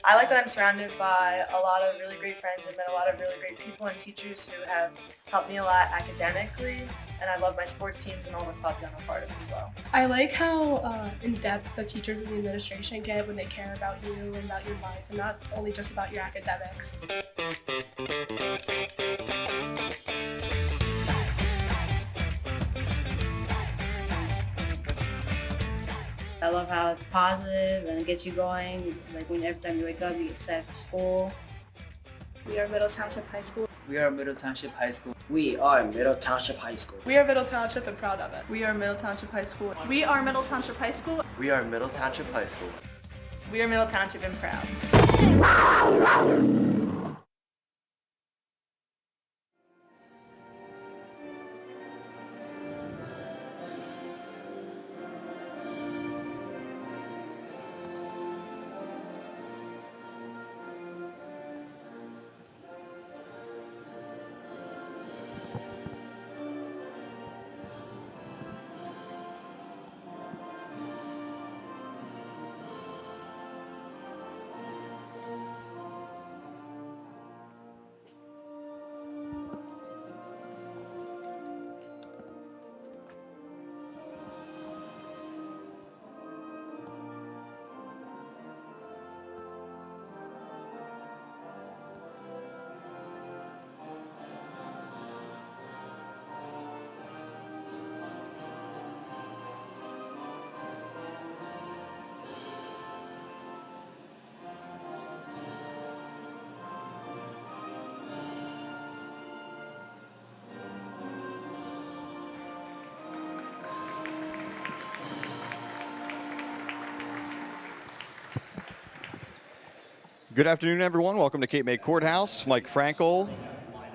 I like that I'm surrounded by a lot of really great friends and met a lot of really great people and teachers who have helped me a lot academically, and I love my sports teams and all the clubs I'm a part of as well. I like how in-depth the teachers and the administration get when they care about you and about your life, and not only just about your academics. I love how it's positive and it gets you going. Like every time you wake up, you get excited for school. We are Middle Township High School. We are Middle Township High School. We are Middle Township High School. We are Middle Township and proud of it. We are Middle Township High School. We are Middle Township High School. We are Middle Township High School. We are Middle Township and proud. Good afternoon, everyone. Welcome to Cape May Courthouse. Mike Frankel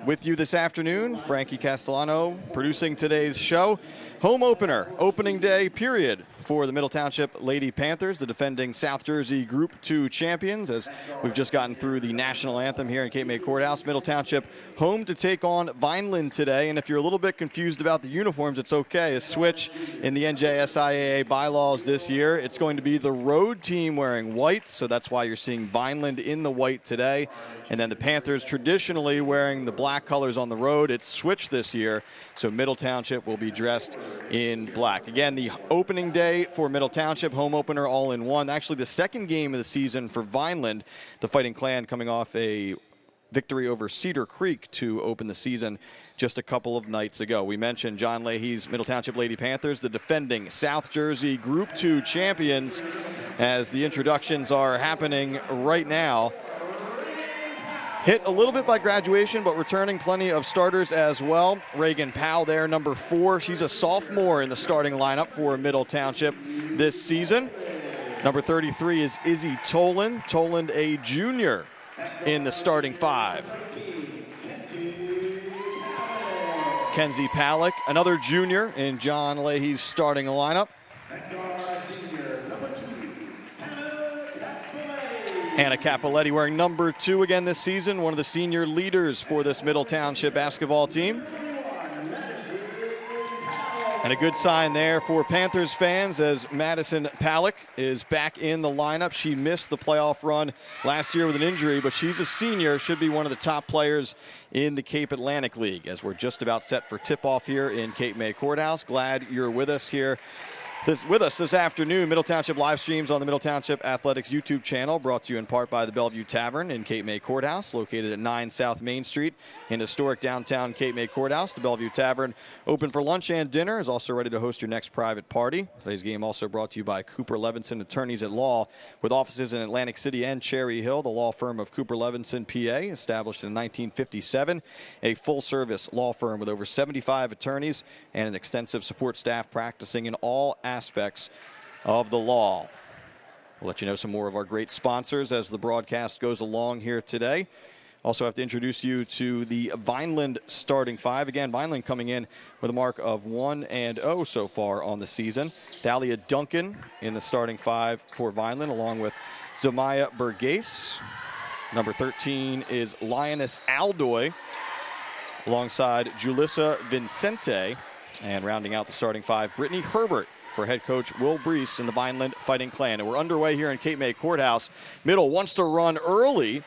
with you this afternoon. Frankie Castellano producing today's show. Home opener, opening day period for the Middle Township Lady Panthers, the defending South Jersey Group 2 champions, as we've just gotten through the national anthem here in Cape May Courthouse. Middle Township home to take on Vineland today, and if you're a little bit confused about the uniforms, it's okay. A switch in the NJSIAA bylaws this year. It's going to be the road team wearing white, so that's why you're seeing Vineland in the white today. And then the Panthers traditionally wearing the black colors on the road. It's switched this year, so Middle Township will be dressed in black. Again, the opening day for Middle Township, home opener all in one. Actually, the second game of the season for Vineland, the Fighting Clan coming off a victory over Cedar Creek to open the season just a couple of nights ago. We mentioned John Leahy's Middle Township Lady Panthers, the defending South Jersey Group 2 champions, as the introductions are happening right now. Hit a little bit by graduation, but returning plenty of starters as well. Reagan Powell there, number 4. She's a sophomore in the starting lineup for Middle Township this season. Number 33 is Izzy Toland. Toland, a junior in the starting 5. Kenzie Palick, another junior in John Leahy's starting lineup. Hannah Capoletti wearing number 2 again this season, one of the senior leaders for this Middle Township basketball team. And a good sign there for Panthers fans as Madison Palick is back in the lineup. She missed the playoff run last year with an injury, but she's a senior, should be one of the top players in the Cape Atlantic League, as we're just about set for tip-off here in Cape May Courthouse. Glad you're with us here. With us this afternoon, Middle Township live streams on the Middle Township Athletics YouTube channel, brought to you in part by the Bellevue Tavern in Cape May Courthouse, located at 9 South Main Street in historic downtown Cape May Courthouse. The Bellevue Tavern, open for lunch and dinner, is also ready to host your next private party. Today's game also brought to you by Cooper Levenson Attorneys at Law, with offices in Atlantic City and Cherry Hill. The law firm of Cooper Levenson, PA, established in 1957, a full-service law firm with over 75 attorneys and an extensive support staff practicing in all aspects of the law. We'll let you know some more of our great sponsors as the broadcast goes along here today. Also have to introduce you to the Vineland starting 5. Again, Vineland coming in with a mark of 1-0 so far on the season. Dahlia Duncan in the starting 5 for Vineland, along with Zamaya Burgess. Number 13 is Lioness Aldoy, alongside Julissa Vincente. And rounding out the starting 5, Brittany Herbert for head coach Will Brees in the Vineland Fighting Clan. And we're underway here in Cape May Courthouse. Middle wants to run early,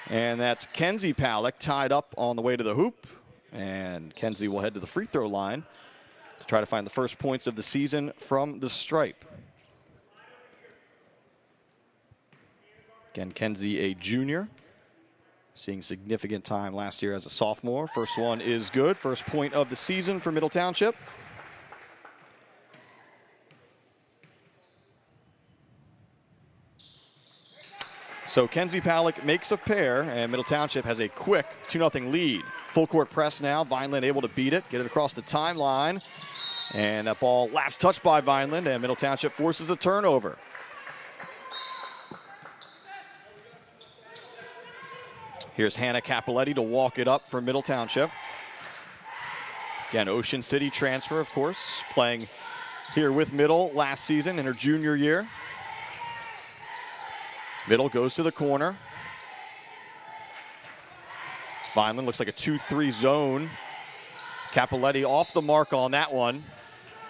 and that's Kenzie Palick tied up on the way to the hoop. And Kenzie will head to the free throw line to try to find the first points of the season from the stripe. Again, Kenzie, a junior, seeing significant time last year as a sophomore. First one is good. First point of the season for Middle Township. So Kenzie Palick makes a pair, and Middle Township has a quick 2-0 lead. Full court press now. Vineland able to beat it, get it across the timeline. And that ball last touched by Vineland, and Middle Township forces a turnover. Here's Hannah Capoletti to walk it up for Middle Township. Again, Ocean City transfer, of course, playing here with Middle last season in her junior year. Middle goes to the corner. Vineland looks like a 2-3 zone. Capoletti off the mark on that one,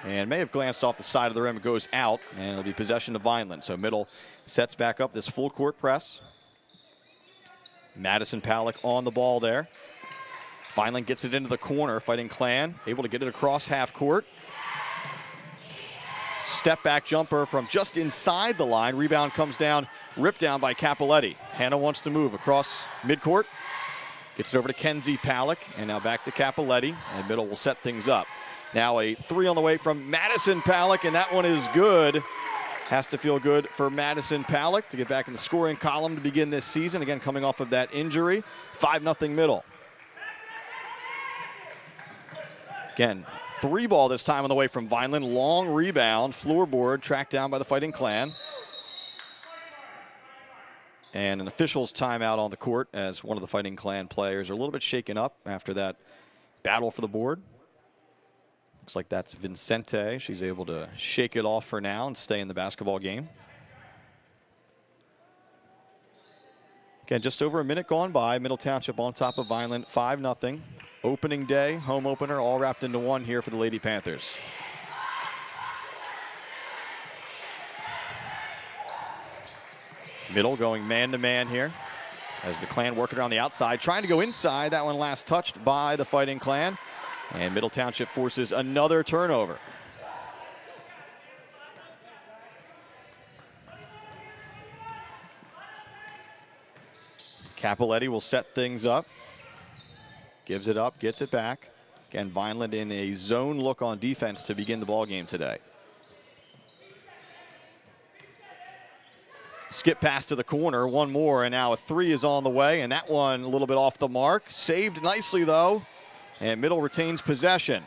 and may have glanced off the side of the rim. It goes out, and it'll be possession to Vineland. So Middle sets back up this full court press. Madison Palick on the ball there. Vineland gets it into the corner. Fighting Clan able to get it across half court. Step back jumper from just inside the line. Rebound comes down, ripped down by Capoletti. Hannah wants to move across midcourt. Gets it over to Kenzie Palick, and now back to Capoletti, and Middle will set things up. Now a three on the way from Madison Palick, and that one is good. Has to feel good for Madison Palick to get back in the scoring column to begin this season. Again, coming off of that injury. 5-0 Middle. Again, 3-ball this time on the way from Vineland. Long rebound, floorboard, tracked down by the Fighting Clan. And an official's timeout on the court as one of the Fighting Clan players are a little bit shaken up after that battle for the board. Looks like that's Vincente. She's able to shake it off for now and stay in the basketball game. Again, just over a minute gone by. Middle Township on top of Vineland, 5-0. Opening day, home opener, all wrapped into one here for the Lady Panthers. Middle going man-to-man here as the Clan working around the outside, trying to go inside. That one last touched by the Fighting Clan. And Middle Township forces another turnover. Capoletti will set things up. Gives it up, gets it back. Again, Vineland in a zone look on defense to begin the ball game today. Skip pass to the corner, one more, and now a three is on the way, and that one a little bit off the mark. Saved nicely, though, and Middle retains possession.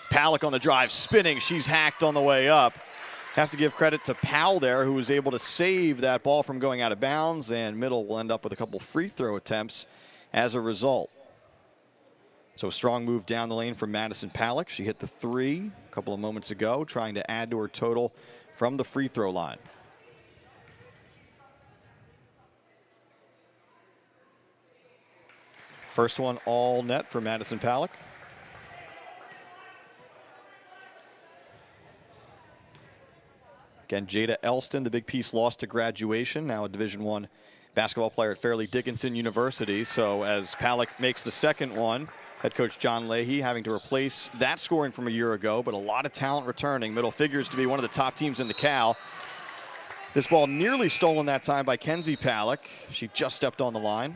Palick on the drive, spinning. She's hacked on the way up. Have to give credit to Powell there, who was able to save that ball from going out of bounds, and Middle will end up with a couple free throw attempts as a result. So a strong move down the lane from Madison Palick. She hit the three a couple of moments ago, trying to add to her total from the free throw line. First one all net for Madison Palick. Again, Jada Elston, the big piece lost to graduation, now a Division I basketball player at Fairleigh Dickinson University. So as Palick makes the second one, head coach John Leahy having to replace that scoring from a year ago, but a lot of talent returning. Middle figures to be one of the top teams in the Cal. This ball nearly stolen that time by Kenzie Palick. She just stepped on the line.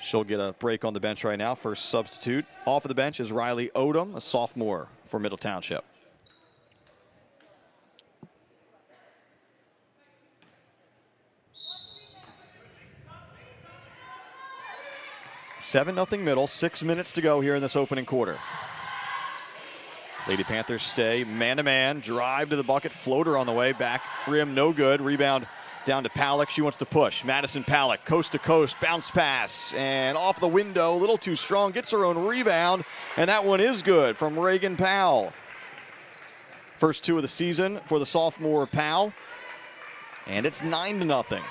She'll get a break on the bench right now. First substitute off of the bench is Riley Odom, a sophomore for Middle Township. (7-0) Middle, 6 minutes to go here in this opening quarter. Lady Panthers stay man-to-man, drive to the bucket, floater on the way, back rim, no good. Rebound down to Palick. She wants to push. Madison Palick, coast to coast, bounce pass, and off the window, a little too strong, gets her own rebound, and that one is good from Reagan Powell. First two of the season for the sophomore Powell, and it's 9-0.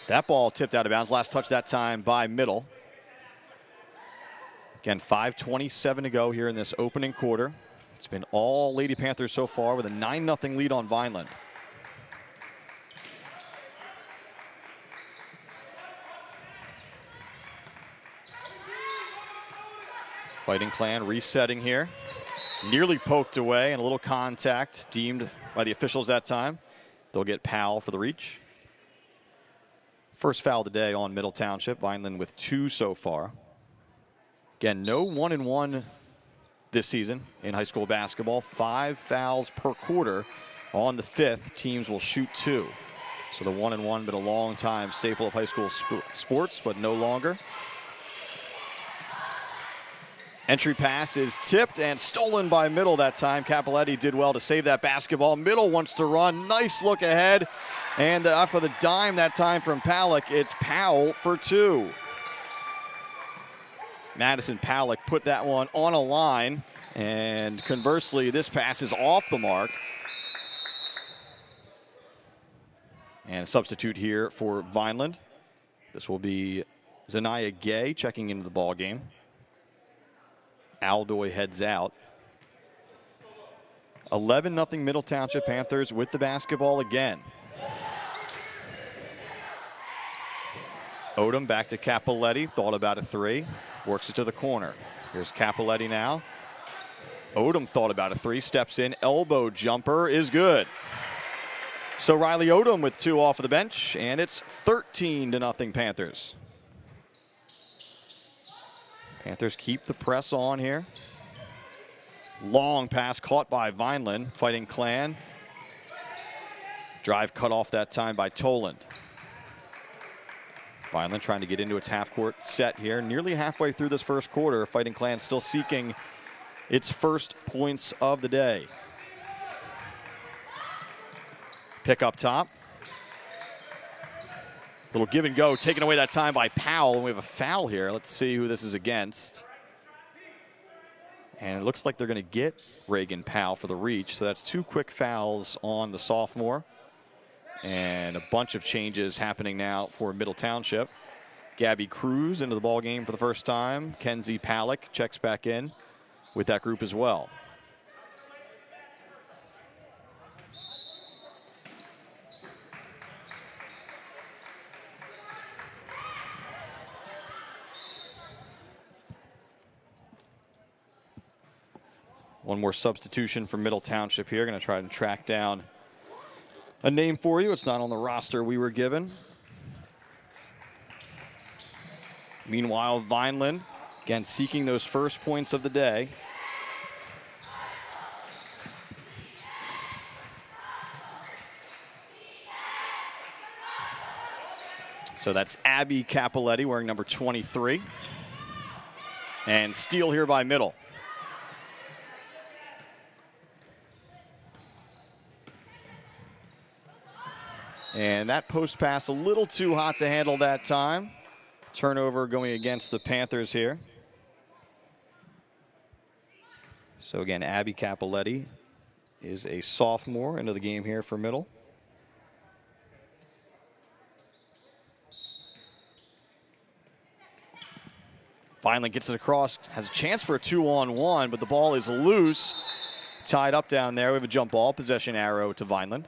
That ball tipped out of bounds. Last touch that time by Middle. Again, 5:27 to go here in this opening quarter. It's been all Lady Panthers so far with a 9-0 lead on Vineland. Fighting Clan resetting here. Nearly poked away and a little contact deemed by the officials that time. They'll get Powell for the reach. First foul of the day on Middle Township. Vineland with 2 so far. Again, no 1-and-1 this season in high school basketball. 5 fouls per quarter. On the 5th, teams will shoot 2. So the 1-and-1 been a long time staple of high school sports, but no longer. Entry pass is tipped and stolen by Middle that time. Capoletti did well to save that basketball. Middle wants to run. Nice look ahead. And off of the dime that time from Palak, it's Powell for 2. Madison Palak put that one on a line. And conversely, this pass is off the mark. And a substitute here for Vineland. This will be Zanaya Gay checking into the ball game. Aldoy heads out. 11-0 Middle Township Panthers with the basketball again. Odom back to Capoletti, thought about a 3, works it to the corner. Here's Capoletti now. Odom thought about a 3, steps in, elbow jumper is good. So Riley Odom with 2 off of the bench, and it's 13-0 Panthers. Panthers keep the press on here. Long pass caught by Vineland. Fighting Clan. Drive cut off that time by Toland. Vineland trying to get into its half-court set here. Nearly halfway through this first quarter. Fighting Clan still seeking its first points of the day. Pick up top. Little give and go taken away that time by Powell. And we have a foul here. Let's see who this is against. And it looks like they're going to get Reagan Powell for the reach. So that's 2 quick fouls on the sophomore. And a bunch of changes happening now for Middle Township. Gabby Cruz into the ball game for the first time. Kenzie Palak checks back in with that group as well. One more substitution for Middle Township here. Going to try and track down a name for you. It's not on the roster we were given. Meanwhile, Vineland, again, seeking those first points of the day. So that's Abby Capoletti wearing number 23. And steal here by Middle. And that post pass a little too hot to handle that time. Turnover going against the Panthers here. So again, Abby Capoletti is a sophomore into the game here for Middle. Finally gets it across, has a chance for a 2-on-1, but the ball is loose. Tied up down there. We have a jump ball, possession arrow to Vineland.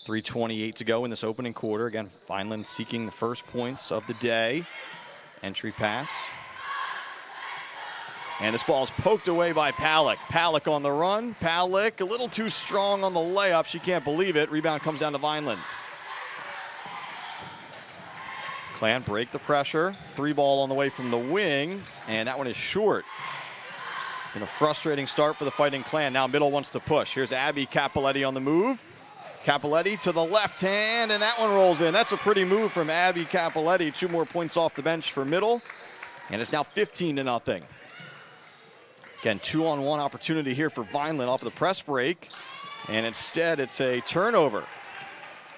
.328 to go in this opening quarter. Again, Vineland seeking the first points of the day. Entry pass. And this ball is poked away by Palak. Palak on the run. Palak a little too strong on the layup. She can't believe it. Rebound comes down to Vineland. Clan break the pressure. 3 ball on the way from the wing. And that one is short. Been a frustrating start for the Fighting Clan. Now Middle wants to push. Here's Abby Capoletti on the move. Capoletti to the left hand, and that one rolls in. That's a pretty move from Abby Capoletti. 2 more points off the bench for Middle, and it's now 15-0. Again, 2-on-1 opportunity here for Vineland off of the press break, and instead it's a turnover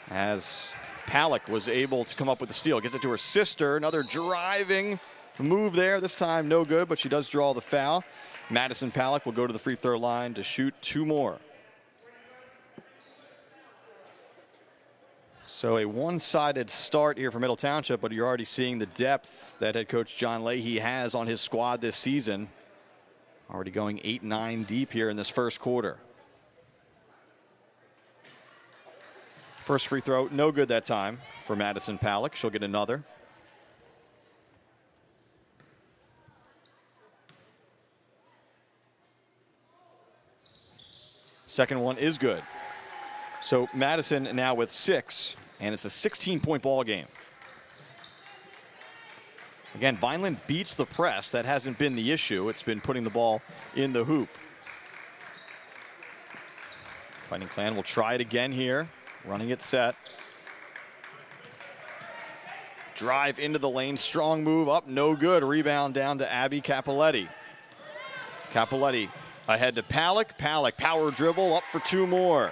as Palak was able to come up with the steal. Gets it to her sister. Another driving move there. This time no good, but she does draw the foul. Madison Palak will go to the free throw line to shoot 2 more. So a one-sided start here for Middle Township, but you're already seeing the depth that head coach John Leahy has on his squad this season. Already going 8-9 deep here in this first quarter. First free throw, no good that time for Madison Palak. She'll get another. Second one is good. So Madison now with 6, and it's a 16-point ball game. Again, Vineland beats the press. That hasn't been the issue. It's been putting the ball in the hoop. Fighting Clan will try it again here. Running it set. Drive into the lane. Strong move up. No good. Rebound down to Abby Capoletti. Capoletti ahead to Palak. Palak power dribble up for 2 more.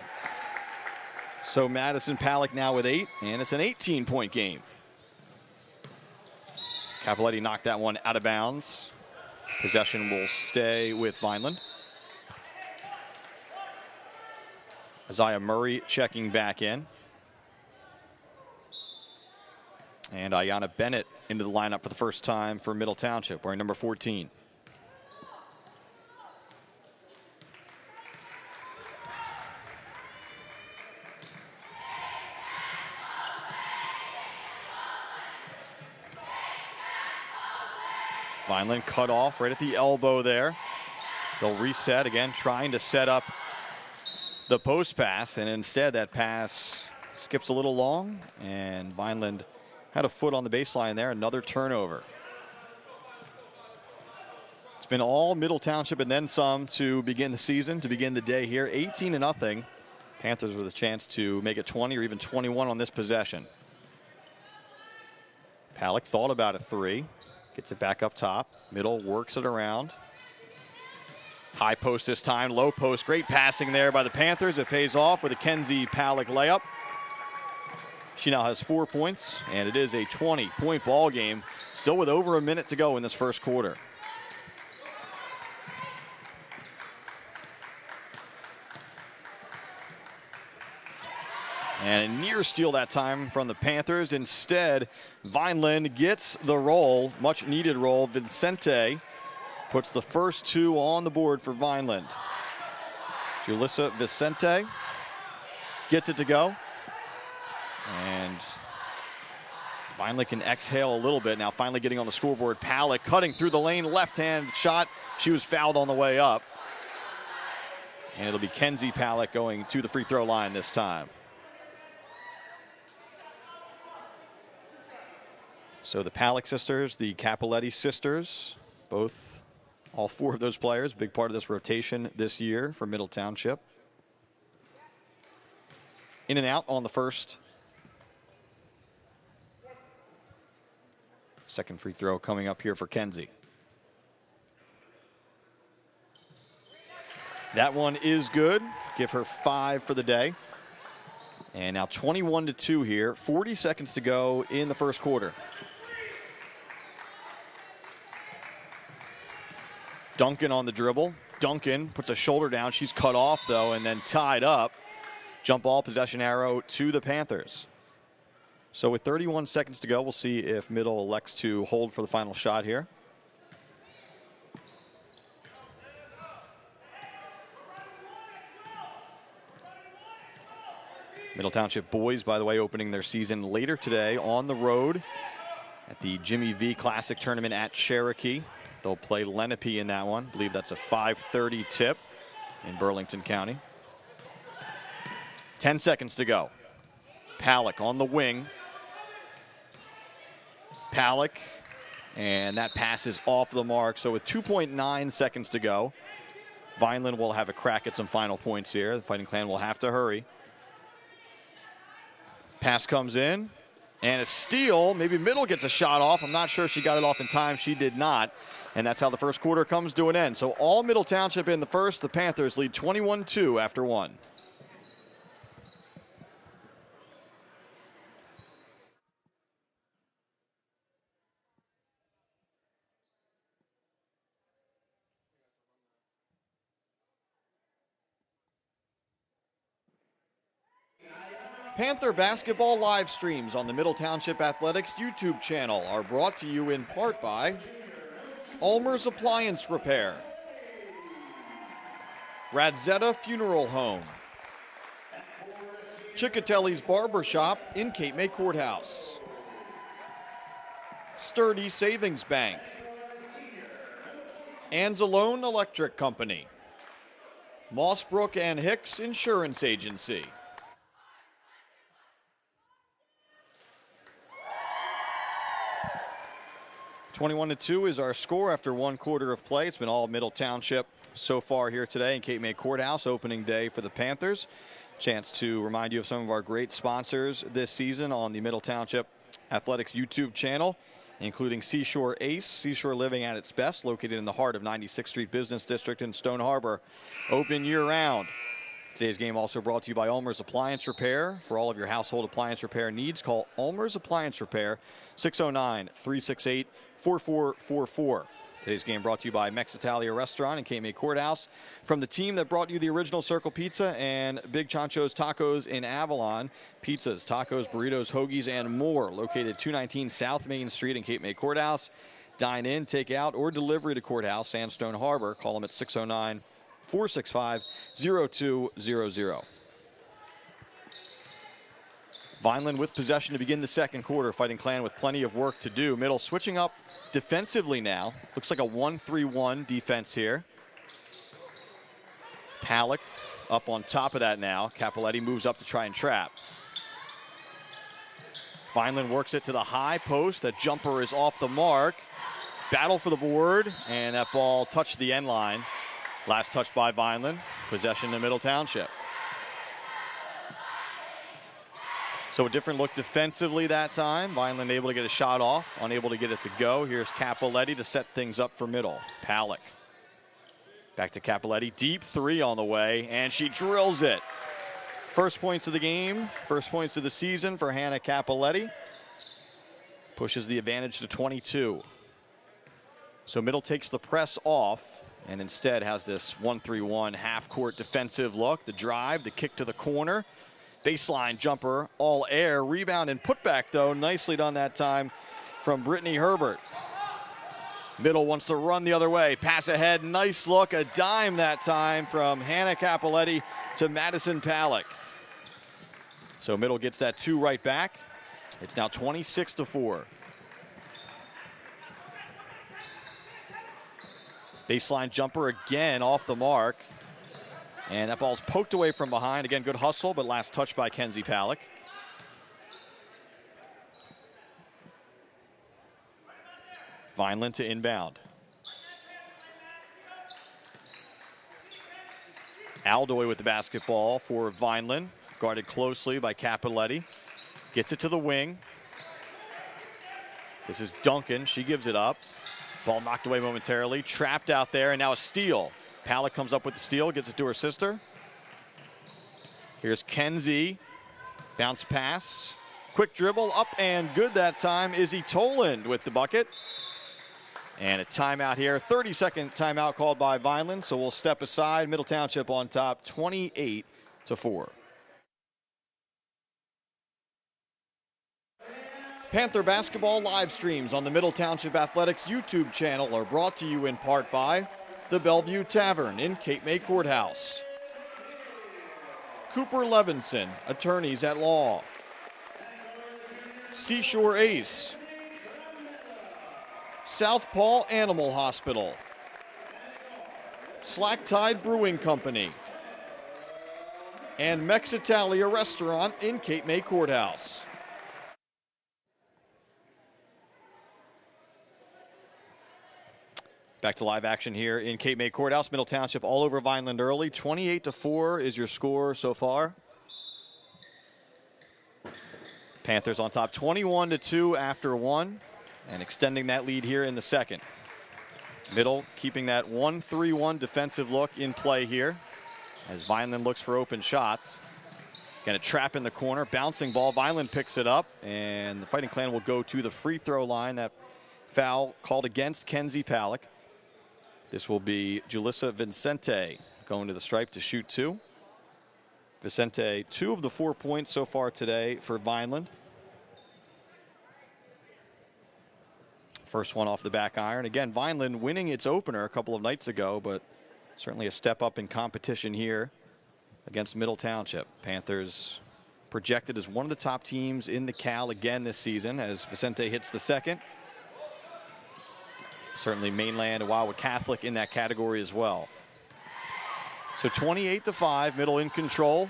So Madison Palak now with 8, and it's an 18-point game. Capoletti knocked that one out of bounds. Possession will stay with Vineland. Isaiah Murray checking back in. And Ayanna Bennett into the lineup for the first time for Middle Township, wearing number 14. Vineland cut off right at the elbow there. They'll reset again, trying to set up the post pass, and instead that pass skips a little long, and Vineland had a foot on the baseline there. Another turnover. It's been all Middle Township and then some to begin the season, to begin the day here. 18-0. Panthers with a chance to make it 20 or even 21 on this possession. Palak thought about a 3. Gets it back up top. Middle works it around. High post this time, low post. Great passing there by the Panthers. It pays off with a Kenzie Palak layup. She now has 4 points, and it is a 20-point ball game, still with over a minute to go in this first quarter. And a near steal that time from the Panthers. Instead, Vineland gets the roll, much needed roll. Vicente puts the first 2 on the board for Vineland. Julissa Vicente gets it to go. And Vineland can exhale a little bit now, finally getting on the scoreboard. Palak cutting through the lane, left-hand shot. She was fouled on the way up. And it'll be Kenzie Palak going to the free throw line this time. So the Palak sisters, the Capoletti sisters, all 4 of those players, big part of this rotation this year for Middle Township. In and out on the first. Second free throw coming up here for Kenzie. That one is good. Give her 5 for the day. And now 21-2 here. 40 seconds to go in the first quarter. Duncan on the dribble. Duncan puts a shoulder down. She's cut off, though, and then tied up. Jump ball, possession arrow to the Panthers. So with 31 seconds to go, we'll see if Middle elects to hold for the final shot here. Middle Township boys, by the way, opening their season later today on the road at the Jimmy V Classic Tournament at Cherokee. They'll play Lenape in that one. I believe that's a 5:30 tip in Burlington County. 10 seconds to go. Palak on the wing. Palak, and that pass is off the mark. So with 2.9 seconds to go, Vineland will have a crack at some final points here. The Fighting Clan will have to hurry. Pass comes in, and a steal. Maybe Middle gets a shot off. I'm not sure she got it off in time. She did not. And that's how the first quarter comes to an end. So all Middle Township in the first. The Panthers lead 21-2 after 1. Panther basketball live streams on the Middle Township Athletics YouTube channel are brought to you in part by ULMER'S Appliance Repair, RADZIETA Funeral Home, CICCOTELLI'S Barber Shop in Cape May Courthouse, Sturdy Savings Bank, ANZELONE Electric Company, MOSSBROOKS and HICKS Insurance Agency. (21-2) is our score after one quarter of play. It's been all Middle Township so far here today in Cape May Courthouse, opening day for the Panthers. Chance to remind you of some of our great sponsors this season on the Middle Township Athletics YouTube channel, including Seashore Ace, Seashore Living at its best, located in the heart of 96th Street Business District in Stone Harbor, open year-round. Today's game also brought to you by ULMER'S Appliance Repair. For all of your household appliance repair needs, call ULMER'S Appliance Repair, 609-368-4444. Today's game brought to you by MEXITALIA Restaurant in Cape May Courthouse. From the team that brought you the original Circle Pizza and Big Chancho's Tacos in Avalon. Pizzas, tacos, burritos, hoagies, and more. Located 219 South Main Street in Cape May Courthouse. Dine in, take out, or delivery to Courthouse, Sandstone Harbor. Call them at 609-465-0200. Vineland with possession to begin the second quarter. Fighting Clan with plenty of work to do. Middle switching up defensively now. Looks like a 1-3-1 defense here. Palak up on top of that now. Cappelletti moves up to try and trap. Vineland works it to the high post. That jumper is off the mark. Battle for the board, and that ball touched the end line. Last touch by Vineland. Possession to Middle Township. So a different look defensively that time. Vineland able to get a shot off, unable to get it to go. Here's Cappelletti to set things up for Middle. Palak. Back to Cappelletti. Deep three on the way, and she drills it. First points of the game, first points of the season for Hannah Cappelletti. Pushes the advantage to 22. So Middle takes the press off and instead has this 1-3-1 half-court defensive look. The drive, the kick to the corner. Baseline jumper, all air. Rebound and putback, though. Nicely done that time from Brittany Herbert. Middle wants to run the other way. Pass ahead, nice look. A dime that time from Hannah Cappelletti to Madison Palak. So Middle gets that two right back. It's now 26-4. Baseline jumper again off the mark. And that ball's poked away from behind. Again, good hustle, but last touch by Kenzie Palak. Vineland to inbound. Aldoy with the basketball for Vineland. Guarded closely by Cappelletti. Gets it to the wing. This is Duncan. She gives it up. Ball knocked away momentarily. Trapped out there, and now a steal. Palak comes up with the steal, gets it to her sister. Here's Kenzie. Bounce pass. Quick dribble, up and good that time. Izzy Toland with the bucket. And a timeout here. 30-second timeout called by Vineland, so we'll step aside. Middle Township on top, 28-4. Panther basketball live streams on the Middle Township Athletics YouTube channel are brought to you in part by the Bellevue Tavern in Cape May Courthouse. Cooper Levenson, attorneys at law. Seashore Ace. Southpaw Animal Hospital. Slack Tide Brewing Company. And MEXITALIA Restaurant in Cape May Courthouse. Back to live action here in Cape May Courthouse. Middle Township all over Vineland early. 28-4 is your score so far. Panthers on top 21-2 after one and extending that lead here in the second. Middle keeping that 1-3-1 defensive look in play here as Vineland looks for open shots. Going to trap in the corner, bouncing ball. Vineland picks it up, and the Fighting Clan will go to the free throw line. That foul called against Kenzie Palak. This will be Julissa Vincente going to the stripe to shoot two. Vicente, 2 of the 4 points so far today for Vineland. First one off the back iron. Again, Vineland winning its opener a couple of nights ago, but certainly a step up in competition here against Middle Township. Panthers projected as one of the top teams in the Cal again this season as Vicente hits the second. Certainly Mainland and Wildwood Catholic in that category as well. So 28-5, Middle in control.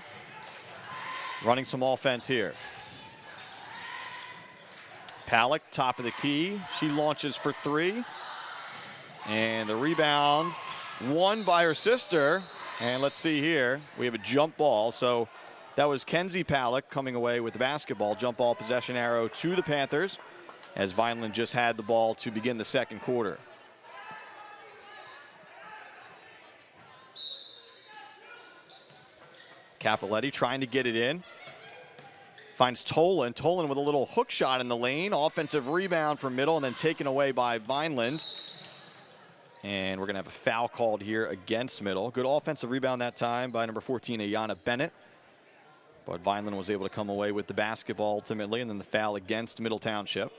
Running some offense here. Palick, top of the key. She launches for 3. And the rebound won by her sister. And let's see here. We have a jump ball. So that was Kenzie Palick coming away with the basketball. Jump ball possession arrow to the Panthers as Vineland just had the ball to begin the second quarter. Cappelletti trying to get it in. Finds Tolan. Tolan with a little hook shot in the lane. Offensive rebound from Middle and then taken away by Vineland. And we're going to have a foul called here against Middle. Good offensive rebound that time by number 14, Ayana Bennett. But Vineland was able to come away with the basketball ultimately, and then the foul against Middle Township.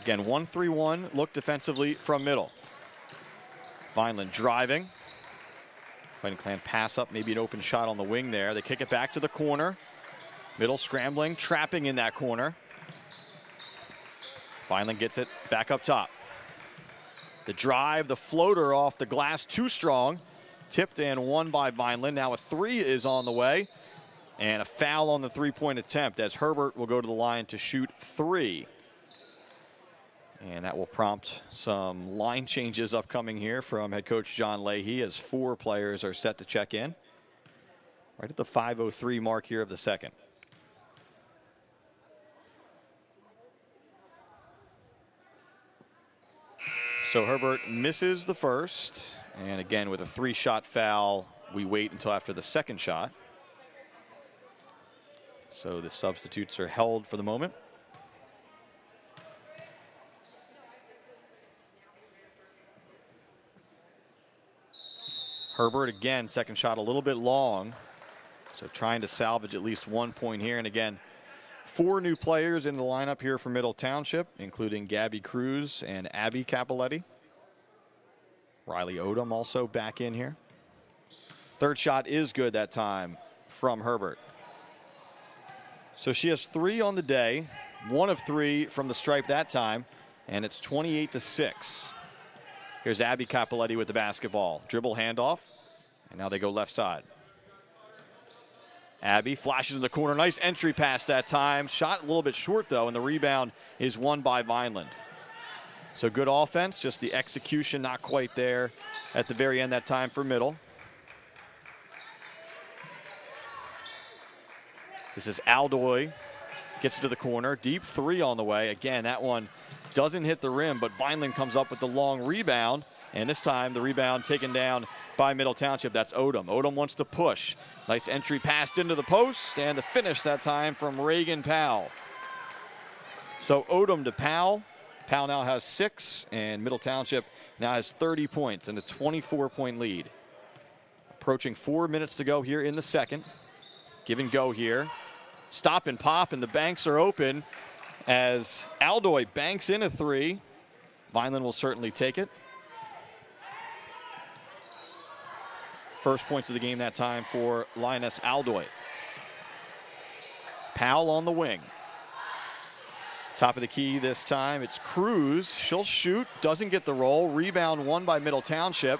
Again, 1-3-1 look defensively from Middle. Vineland driving. Fighting Clan pass up, maybe an open shot on the wing there. They kick it back to the corner. Middle scrambling, trapping in that corner. Vineland gets it back up top. The drive, the floater off the glass, too strong. Tipped and won by Vineland. Now a 3 is on the way. And a foul on the 3-point attempt as Herbert will go to the line to shoot 3. And that will prompt some line changes upcoming here from head coach John Leahy as 4 players are set to check in. Right at the 5:03 mark here of the second. So Herbert misses the first. And again, with a 3-shot foul, we wait until after the second shot. So the substitutes are held for the moment. Herbert again, second shot a little bit long. So trying to salvage at least 1 point here. And again, 4 new players in the lineup here for Middle Township, including Gabby Cruz and Abby Cappelletti. Riley Odom also back in here. Third shot is good that time from Herbert. So she has 3 on the day, 1 of 3 from the stripe that time, and it's 28-6. Here's Abby Cappelletti with the basketball. Dribble handoff, and now they go left side. Abby flashes in the corner. Nice entry pass that time. Shot a little bit short, though, and the rebound is won by Vineland. So good offense, just the execution not quite there at the very end that time for Middle. This is Aldoy. Gets to the corner. Deep 3 on the way. Again, that one doesn't hit the rim, but Vineland comes up with the long rebound. And this time the rebound taken down by Middle Township. That's Odom. Odom wants to push. Nice entry passed into the post, and the finish that time from Reagan Powell. So Odom to Powell. Powell now has 6, and Middle Township now has 30 points and a 24-point lead. Approaching 4 minutes to go here in the second. Give and go here. Stop and pop, and the banks are open as Aldoy banks in a 3. Vineland will certainly take it. First points of the game that time for Lioness Aldoy. Powell on the wing. Top of the key this time, it's Cruz. She'll shoot, doesn't get the roll. Rebound won by Middle Township.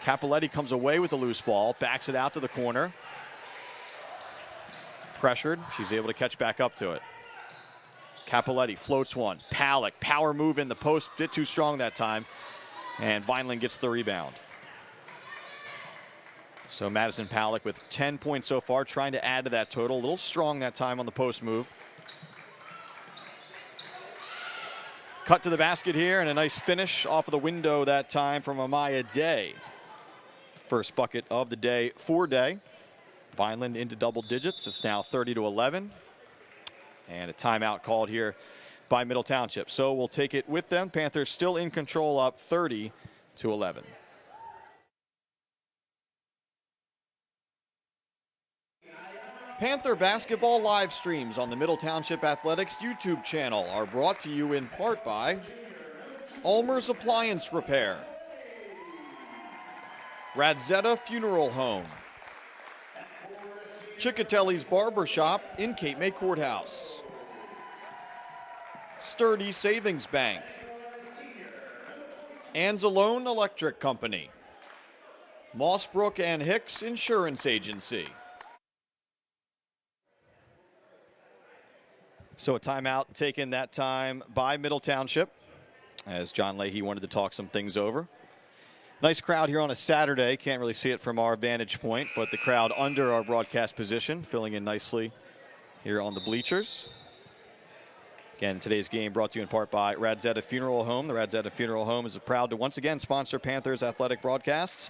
Cappelletti comes away with the loose ball, backs it out to the corner. Pressured, she's able to catch back up to it. Cappelletti floats one. Palick, power move in the post, bit too strong that time. And Vineland gets the rebound. So Madison Palick with 10 points so far, trying to add to that total. A little strong that time on the post move. Cut to the basket here, and a nice finish off of the window that time from Amaya Day. First bucket of the day for Day. Vineland into double digits. It's now 30-11. And a timeout called here by Middle Township. So we'll take it with them. Panthers still in control, up 30 to 11. Panther basketball live streams on the Middle Township Athletics YouTube channel are brought to you in part by ULMER'S Appliance Repair, RADZIETA Funeral Home, CICCOTELLI'S Barber Shop in Cape May Courthouse, Sturdy Savings Bank, ANZELONE Electric Company, MOSSBROOKS and HICKS Insurance Agency. So a timeout taken that time by Middle Township, as John Leahy wanted to talk some things over. Nice crowd here on a Saturday. Can't really see it from our vantage point, but the crowd under our broadcast position filling in nicely here on the bleachers. Again, today's game brought to you in part by RADZIETA Funeral Home. The RADZIETA Funeral Home is proud to once again sponsor Panthers athletic broadcasts.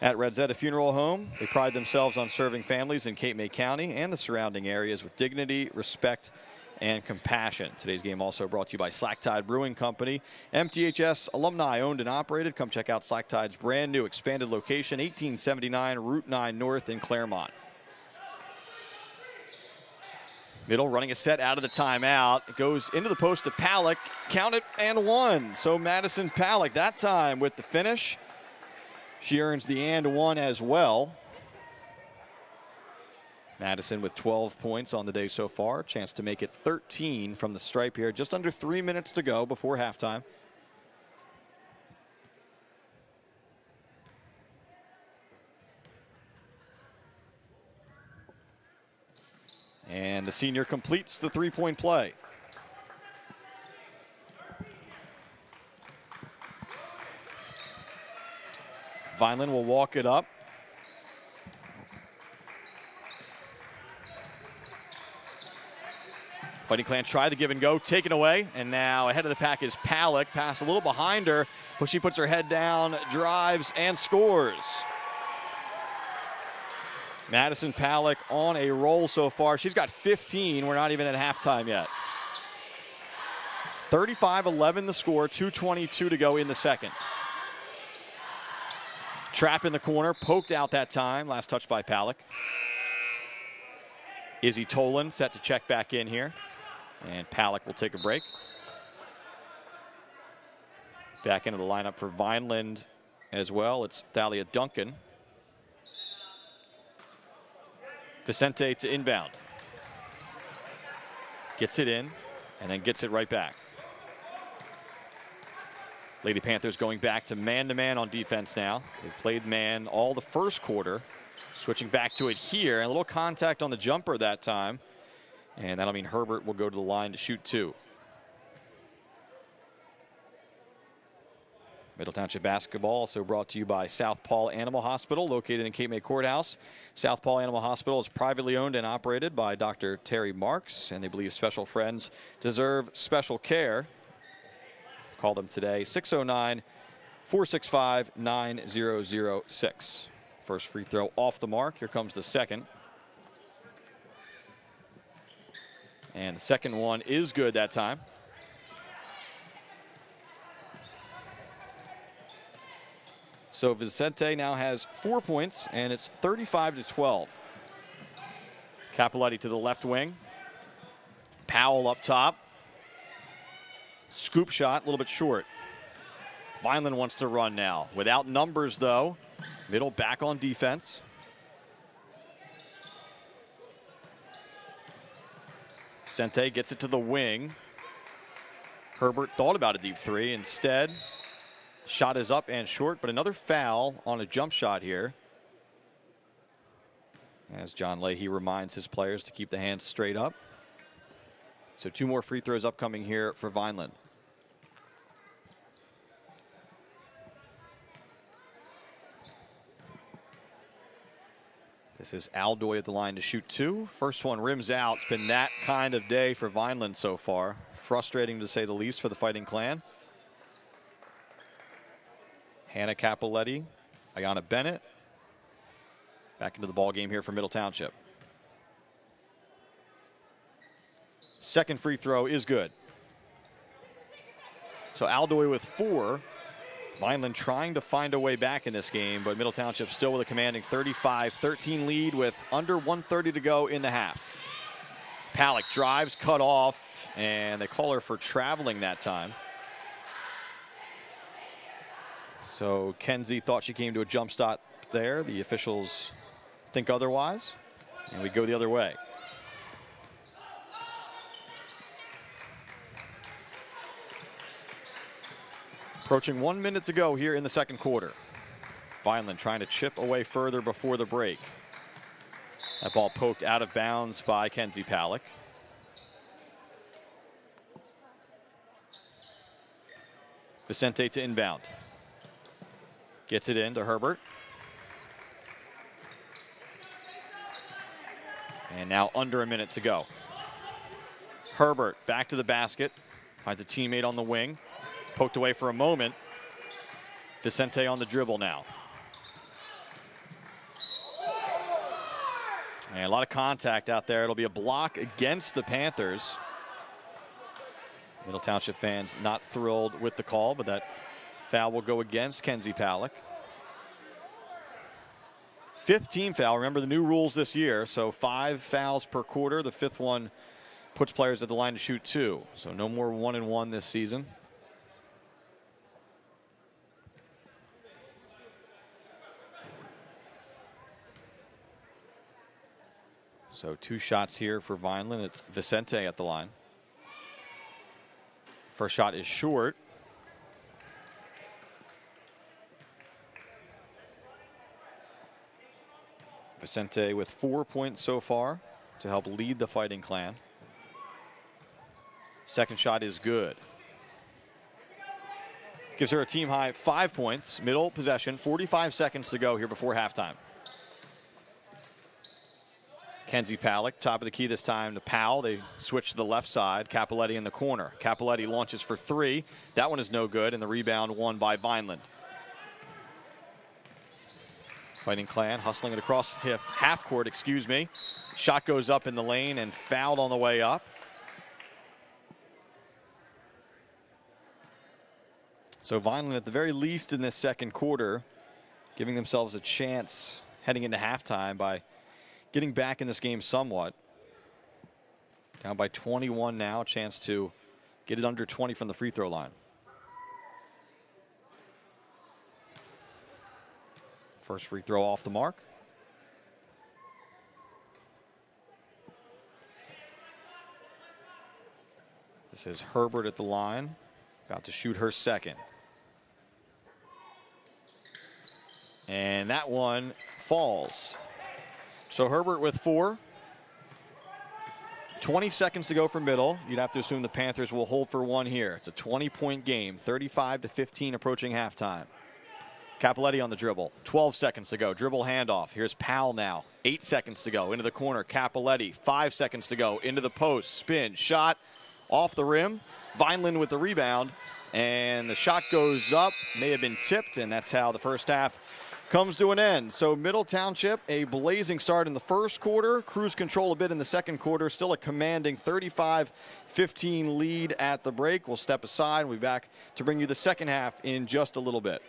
At RADZIETA Funeral Home, they pride themselves on serving families in Cape May County and the surrounding areas with dignity, respect, and compassion. Today's game also brought to you by Slacktide Brewing Company. MTHS alumni owned and operated. Come check out Slacktide's brand new expanded location, 1879 Route 9 North in Claremont. Middle running a set out of the timeout. It goes into the post to Palak. Count it and one. So Madison Palak that time with the finish. She earns the and one as well. Madison with 12 points on the day so far. Chance to make it 13 from the stripe here. Just under 3 minutes to go before halftime. And the senior completes the three-point play. Vineland will walk it up. Fighting Clan try the give and go, taken away, and now ahead of the pack is Palak. Pass a little behind her, but she puts her head down, drives, and scores. Madison Palak on a roll so far. She's got 15. We're not even at halftime yet. 35-11 the score, 2:22 to go in the second. Trap in the corner, poked out that time. Last touch by Palak. Izzy Tolan set to check back in here. And Palak will take a break. Back into the lineup for Vineland as well. It's Thalia Duncan. Vicente to inbound. Gets it in and then gets it right back. Lady Panthers going back to man-to-man on defense now. They played man all the first quarter. Switching back to it here. And a little contact on the jumper that time. And that'll mean Herbert will go to the line to shoot two. Middle Township basketball also brought to you by South Paul Animal Hospital, located in Cape May Courthouse. South Paul Animal Hospital is privately owned and operated by Dr. Terry Marks, and they believe special friends deserve special care. Call them today, 609-465-9006. First free throw off the mark. Here comes the second. And the second one is good that time. So Vicente now has 4 points, and it's 35-12. Capoletti to the left wing. Powell up top. Scoop shot, a little bit short. Vineland wants to run now. Without numbers, though. Middle back on defense. Vicente gets it to the wing. Herbert thought about a deep three. Instead, shot is up and short, but another foul on a jump shot here. As John Leahy reminds his players to keep the hands straight up. So two more free throws upcoming here for Vineland. This is Aldoy at the line to shoot two. First one rims out. It's been that kind of day for Vineland so far. Frustrating to say the least for the Fighting Clan. Hannah Capoletti, Ayana Bennett. Back into the ball game here for Middle Township. Second free throw is good. So Aldoy with 4. Vineland trying to find a way back in this game, but Middle Township still with a commanding 35-13 lead with under 1:30 to go in the half. Palick drives, cut off, and they call her for traveling that time. So Kenzie thought she came to a jump stop there. The officials think otherwise, and we go the other way. Approaching 1 minute to go here in the second quarter. Vineland trying to chip away further before the break. That ball poked out of bounds by Kenzie Palick. Vicente to inbound. Gets it in to Herbert. And now under a minute to go. Herbert back to the basket. Finds a teammate on the wing. Poked away for a moment. Vicente on the dribble now. And a lot of contact out there. It'll be a block against the Panthers. Middle Township fans not thrilled with the call, but that foul will go against Kenzie Palick. 5th team foul. Remember the new rules this year, so 5 fouls per quarter. The 5th one puts players at the line to shoot 2. So no more 1-and-1 this season. So 2 shots here for Vineland. It's Vicente at the line. First shot is short. Vicente with 4 points so far to help lead the Fighting Clan. Second shot is good. Gives her a team high 5 points. Middle possession, 45 seconds to go here before halftime. Kenzie Palick, top of the key this time to Powell. They switch to the left side. Capoletti in the corner. Capoletti launches for 3. That one is no good, and the rebound won by Vineland. Fighting Clan hustling it across half court, excuse me. Shot goes up in the lane and fouled on the way up. So Vineland at the very least in this second quarter giving themselves a chance heading into halftime by getting back in this game somewhat. Down by 21 now, a chance to get it under 20 from the free throw line. First free throw off the mark. This is Herbert at the line, about to shoot her second. And that one falls. So Herbert with 4. 20 seconds to go for middle. You'd have to assume the Panthers will hold for 1 here. It's a 20-point game, 35-15 approaching halftime. Capoletti on the dribble, 12 seconds to go. Dribble handoff. Here's Powell now, 8 seconds to go. Into the corner, Capoletti, 5 seconds to go. Into the post, spin, shot, off the rim. Vineland with the rebound, and the shot goes up. May have been tipped, and that's how the first half comes to an end. So Middle Township, a blazing start in the first quarter, cruise control a bit in the second quarter, still a commanding 35-15 lead at the break. We'll step aside. We'll be back to bring you the second half in just a little bit.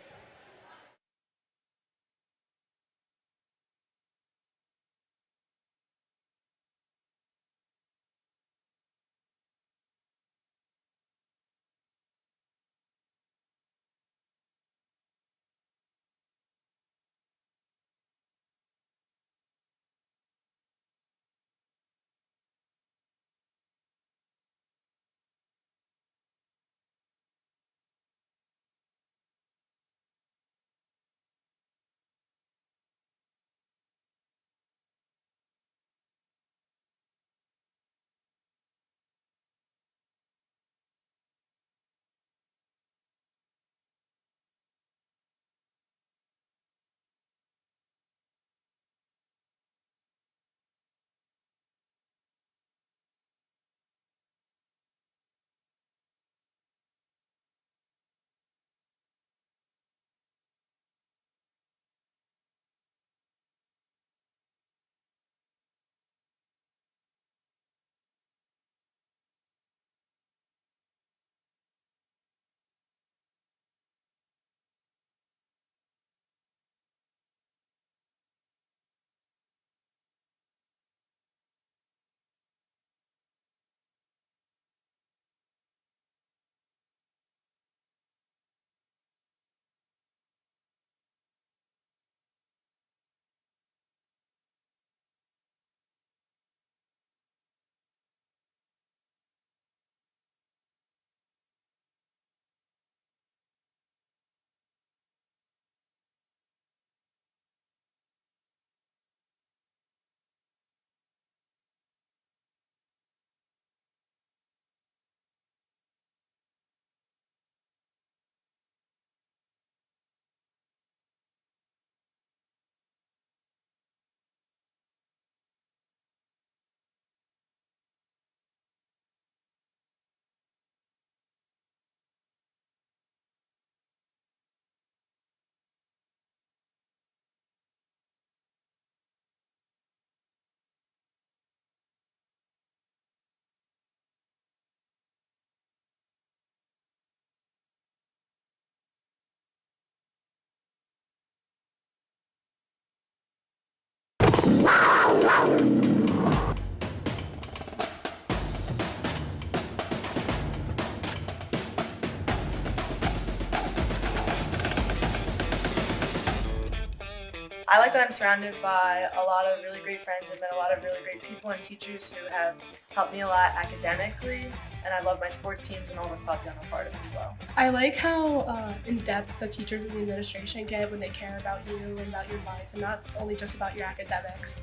I like that I'm surrounded by a lot of really great friends and met a lot of really great people and teachers who have helped me a lot academically, and I love my sports teams and all the clubs I'm a part of as well. I like how in-depth the teachers and the administration get when they care about you and about your life and not only just about your academics.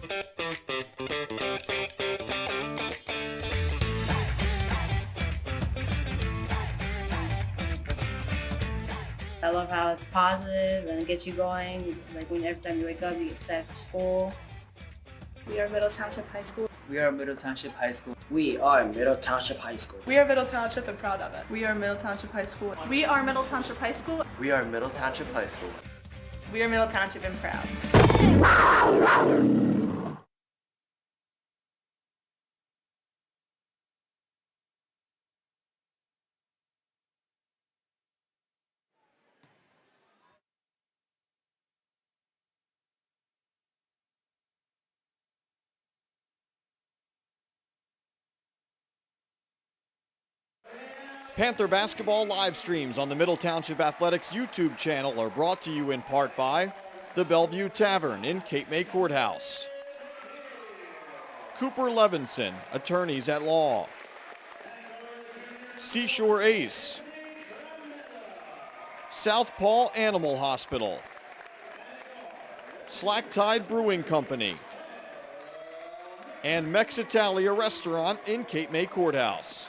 I love how it's positive and it gets you going. Like when every time you wake up, you get excited for school. We are Middle Township High School. We are Middle Township High School. We are Middle Township High School. We are Middle Township and proud of it. We are Middle Township High School. We are Middle Township High School. We are Middle Township High School. We are Middle Township and proud. Panther basketball live streams on the Middle Township Athletics YouTube channel are brought to you in part by the Bellevue Tavern in Cape May Courthouse, Cooper Levenson, attorneys at law, Seashore Ace, Southpaw Animal Hospital, Slack Tide Brewing Company, and MEXITALIA Restaurant in Cape May Courthouse.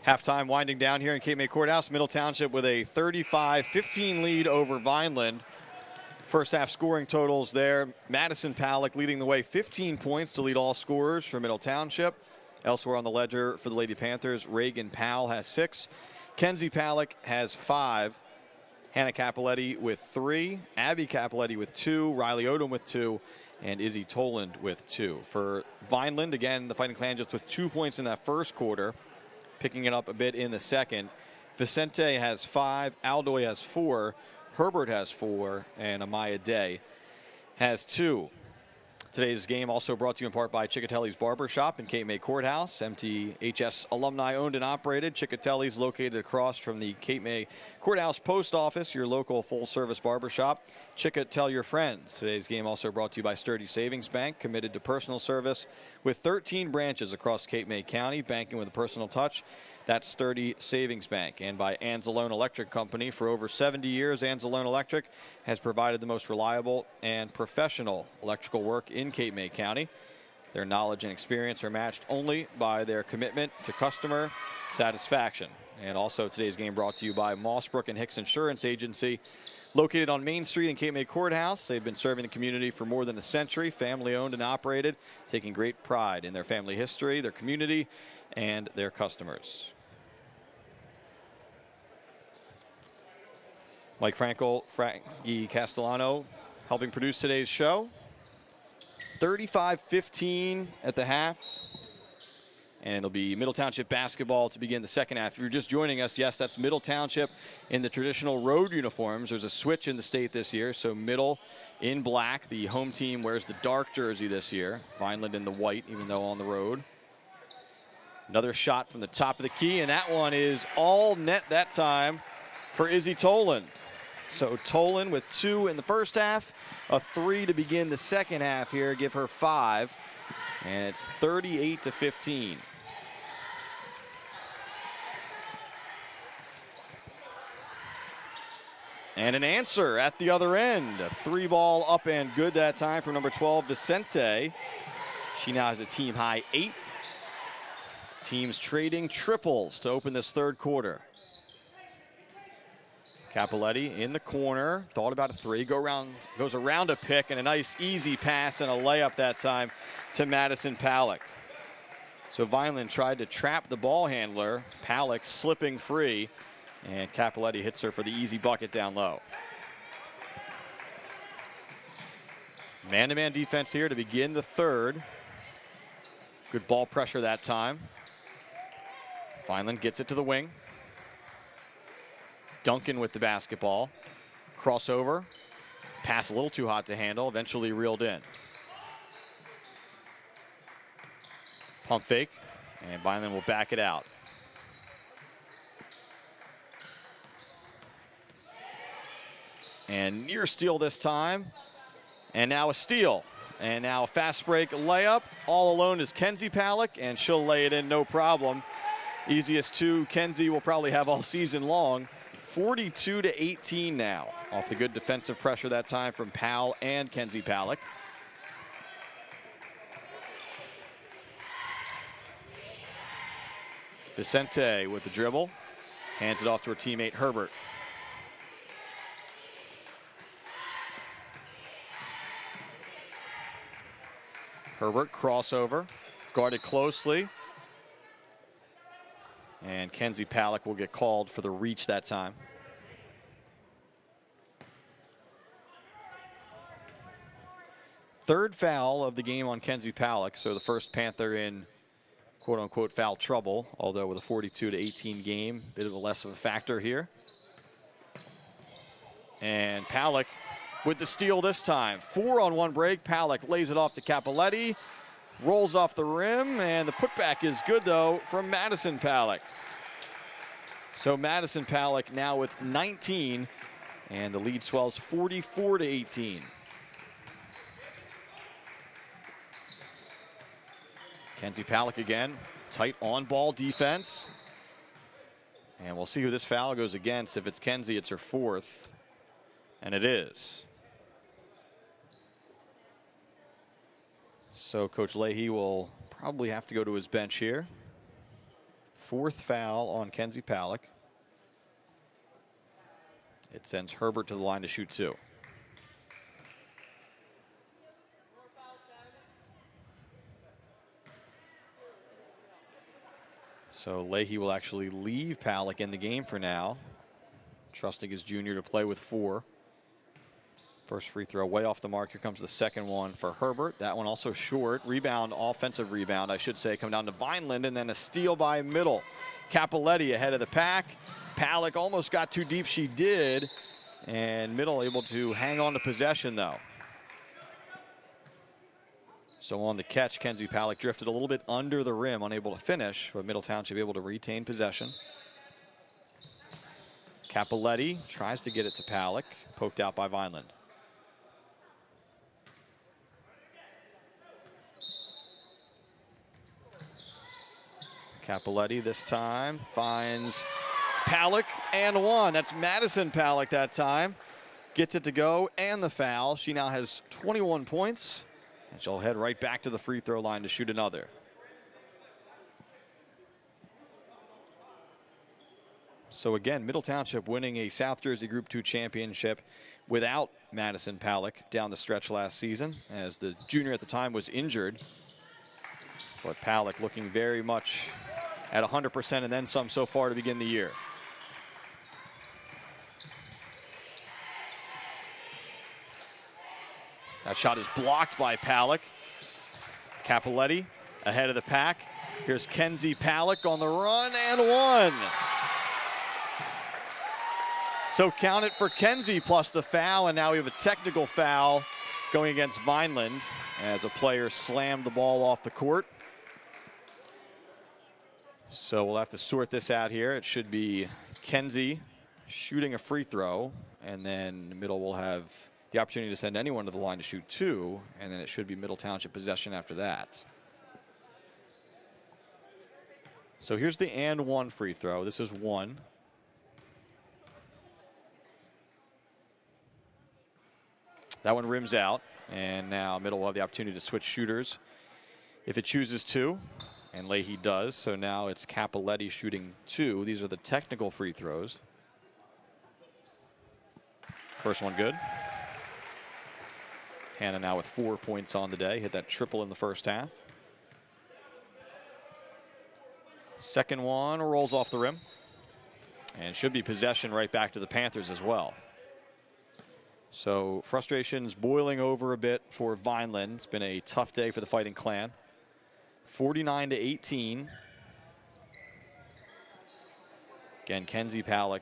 Halftime winding down here in Cape May Courthouse. Middle Township with a 35-15 lead over Vineland. First half scoring totals there. Madison Palak leading the way, 15 points to lead all scorers for Middle Township. Elsewhere on the ledger for the Lady Panthers, Reagan Powell has 6. Kenzie Palak has 5. Hannah Capoletti with 3. Abby Capoletti with 2. Riley Odom with 2. And Izzy Toland with 2. For Vineland, again, the Fighting Clan just with 2 points in that first quarter, picking it up a bit in the second. Vicente has 5. Aldoy has 4. Herbert has 4. And Amaya Day has 2. Today's game also brought to you in part by CICCOTELLI'S Barber Shop in Cape May Courthouse. MTHS alumni owned and operated. CICCOTELLI'S located across from the Cape May Courthouse Post Office, your local full-service barber shop. CICCO, tell your friends. Today's game also brought to you by Sturdy Savings Bank, committed to personal service with 13 branches across Cape May County, banking with a personal touch. That's Sturdy Savings Bank. And by ANZELONE Electric Company. For over 70 years, ANZELONE Electric has provided the most reliable and professional electrical work in Cape May County. Their knowledge and experience are matched only by their commitment to customer satisfaction. And also today's game brought to you by MOSSBROOKS and HICKS Insurance Agency, located on Main Street in Cape May Courthouse. They've been serving the community for more than a century, family owned and operated, taking great pride in their family history, their community, and their customers. Mike Frankel, Frankie Castellano helping produce today's show. 35-15 at the half. And it'll be Middle Township basketball to begin the second half. If you're just joining us, yes, that's Middle Township in the traditional road uniforms. There's a switch in the state this year. So Middle in black. The home team wears the dark jersey this year. Vineland in the white, even though on the road. Another shot from the top of the key, and that one is all net that time for Izzy Toland. So Toland with 2 in the first half, a 3 to begin the second half here, give her 5, and it's 38-15. And an answer at the other end. A 3-ball up and good that time from number 12, Vicente. She now has a team high 8. Teams trading triples to open this third quarter. Capoletti in the corner, thought about a 3, goes around a pick, and a nice easy pass and a layup that time to Madison Palak. So Vineland tried to trap the ball handler, Palak slipping free, and Capoletti hits her for the easy bucket down low. Man-to-man defense here to begin the third. Good ball pressure that time. Vineland gets it to the wing. Duncan with the basketball. Crossover. Pass a little too hot to handle. Eventually reeled in. Pump fake. And Vineland will back it out. And near steal this time. And now a steal. And now a fast break layup. All alone is Kenzie Palak, and she'll lay it in no problem. Easiest 2 Kenzie will probably have all season long. 42-18 now, off the good defensive pressure that time from Powell and Kenzie Palak. Vicente with the dribble, hands it off to her teammate Herbert. Herbert crossover, guarded closely. And Kenzie Palak will get called for the reach that time. Third foul of the game on Kenzie Palak, so the first Panther in quote-unquote foul trouble, although with a 42-18 game, bit of a less of a factor here. And Palak with the steal this time. 4 on 1 break. Palak lays it off to Capoletti. Rolls off the rim, and the putback is good, though, from Madison Palak. So Madison Palak now with 19, and the lead swells 44-18. Kenzie Palak again, tight on-ball defense. And we'll see who this foul goes against. If it's Kenzie, it's her 4th, and it is. So Coach Leahy will probably have to go to his bench here. 4th foul on Kenzie Palick. It sends Herbert to the line to shoot 2. So Leahy will actually leave Palick in the game for now, trusting his junior to play with 4. First free throw way off the mark. Here comes the second one for Herbert. That one also short. Rebound, offensive rebound, I should say, come down to Vineland, and then a steal by Middle. Capoletti ahead of the pack. Palick almost got too deep. She did. And Middle able to hang on to possession, though. So on the catch, Kenzie Palick drifted a little bit under the rim, unable to finish, but Middle Township able to retain possession. Capoletti tries to get it to Palick, poked out by Vineland. Capoletti this time finds Palick and 1. That's Madison Palick that time. Gets it to go and the foul. She now has 21 points. And she'll head right back to the free throw line to shoot another. So again, Middle Township winning a South Jersey Group 2 championship without Madison Palick down the stretch last season, as the junior at the time was injured. But Palick looking very much at 100% and then some so far to begin the year. That shot is blocked by Palick. Capoletti ahead of the pack. Here's Kenzie Palick on the run and 1. So count it for Kenzie plus the foul, and now we have a technical foul going against Vineland as a player slammed the ball off the court. So we'll have to sort this out here. It should be Kenzie shooting a free throw, and then Middle will have the opportunity to send anyone to the line to shoot 2, and then it should be Middle Township possession after that. So here's the and 1 free throw. This is 1. That one rims out, and now Middle will have the opportunity to switch shooters if it chooses to, and Leahy does. So now it's Capoletti shooting 2. These are the technical free throws. First one good. Hannah now with 4 points on the day. Hit that triple in the first half. Second one rolls off the rim. And should be possession right back to the Panthers as well. So frustrations boiling over a bit for Vineland. It's been a tough day for the Fighting Clan. 49-18. Again, Kenzie Palick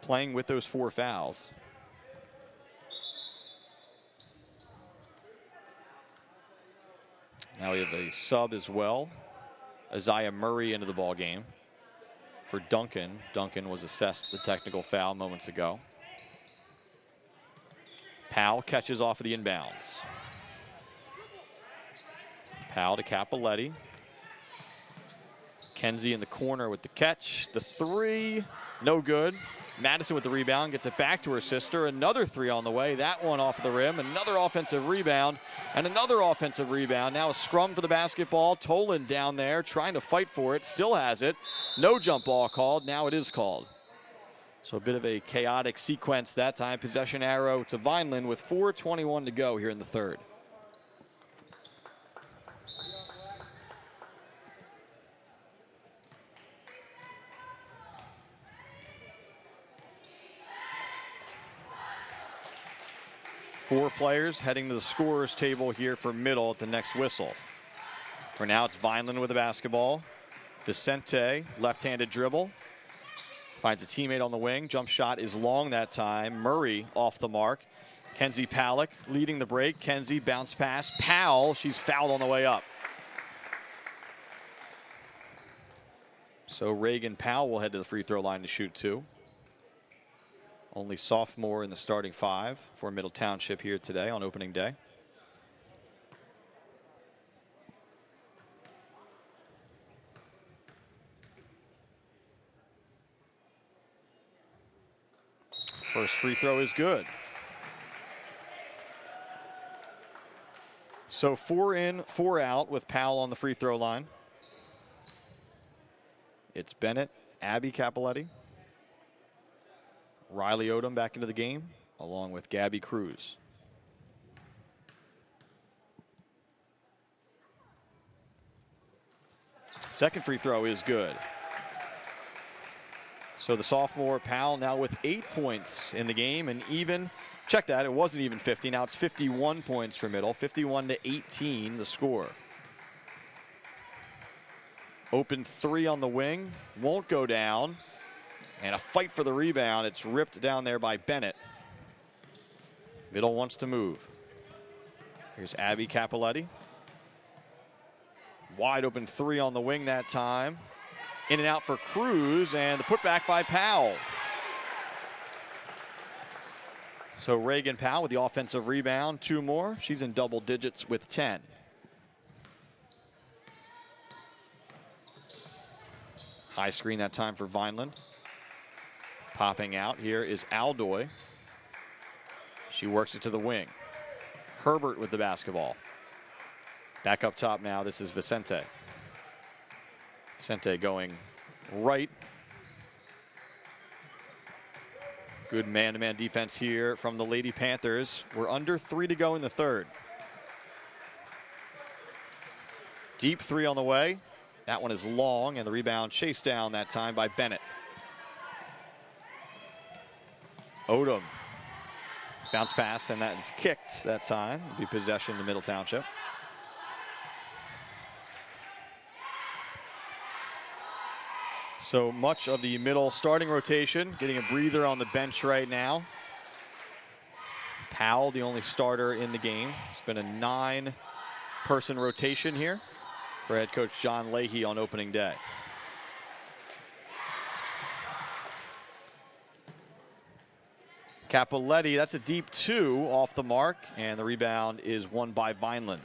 playing with those 4 fouls. Now we have a sub as well. Isaiah Murray into the ball game for Duncan. Duncan was assessed the technical foul moments ago. Powell catches off of the inbounds. Powell to Capoletti. Kenzie in the corner with the catch. The 3, no good. Madison with the rebound, gets it back to her sister. Another 3 on the way. That one off of the rim. Another offensive rebound and another offensive rebound. Now a scrum for the basketball. Toland down there trying to fight for it. Still has it. No jump ball called. Now it is called. So a bit of a chaotic sequence that time. Possession arrow to Vineland with 4:21 to go here in the third. Four players heading to the scorer's table here for Middle at the next whistle. For now, it's Vineland with the basketball. Vicente, left-handed dribble. Finds a teammate on the wing. Jump shot is long that time. Murray off the mark. Kenzie Palick leading the break. Kenzie bounce pass. Powell, she's fouled on the way up. So Reagan Powell will head to the free throw line to shoot 2. Only sophomore in the starting 5 for Middle Township here today on opening day. First free throw is good. So 4 in, 4 out with Powell on the free throw line. It's Bennett, Abby Cappelletti, Riley Odom back into the game, along with Gabby Cruz. Second free throw is good. So the sophomore Powell now with 8 points in the game, and even, check that, it wasn't even 50, now it's 51 points for Middle, 51-18 the score. Open three on the wing, won't go down, and a fight for the rebound. It's ripped down there by Bennett. Middle wants to move. Here's Abby Cappelletti. Wide open three on the wing that time. In and out for Cruz, and the putback by Powell. So Reagan Powell with the offensive rebound, 2 more. She's in double digits with 10. High screen that time for Vineland. Popping out here is Aldoy. She works it to the wing. Herbert with the basketball. Back up top now, this is Vicente. Vicente going right. Good man-to-man defense here from the Lady Panthers. We're under 3 to go in the third. Deep three on the way. That one is long, and the rebound chased down that time by Bennett. Odom. Bounce pass, and that is kicked that time. It'll be possession to Middle Township. So much of the Middle starting rotation getting a breather on the bench right now. Powell, the only starter in the game. It's been a 9-person rotation here for head coach John Leahy on opening day. Cappelletti, that's a deep 2 off the mark, and the rebound is won by Vineland.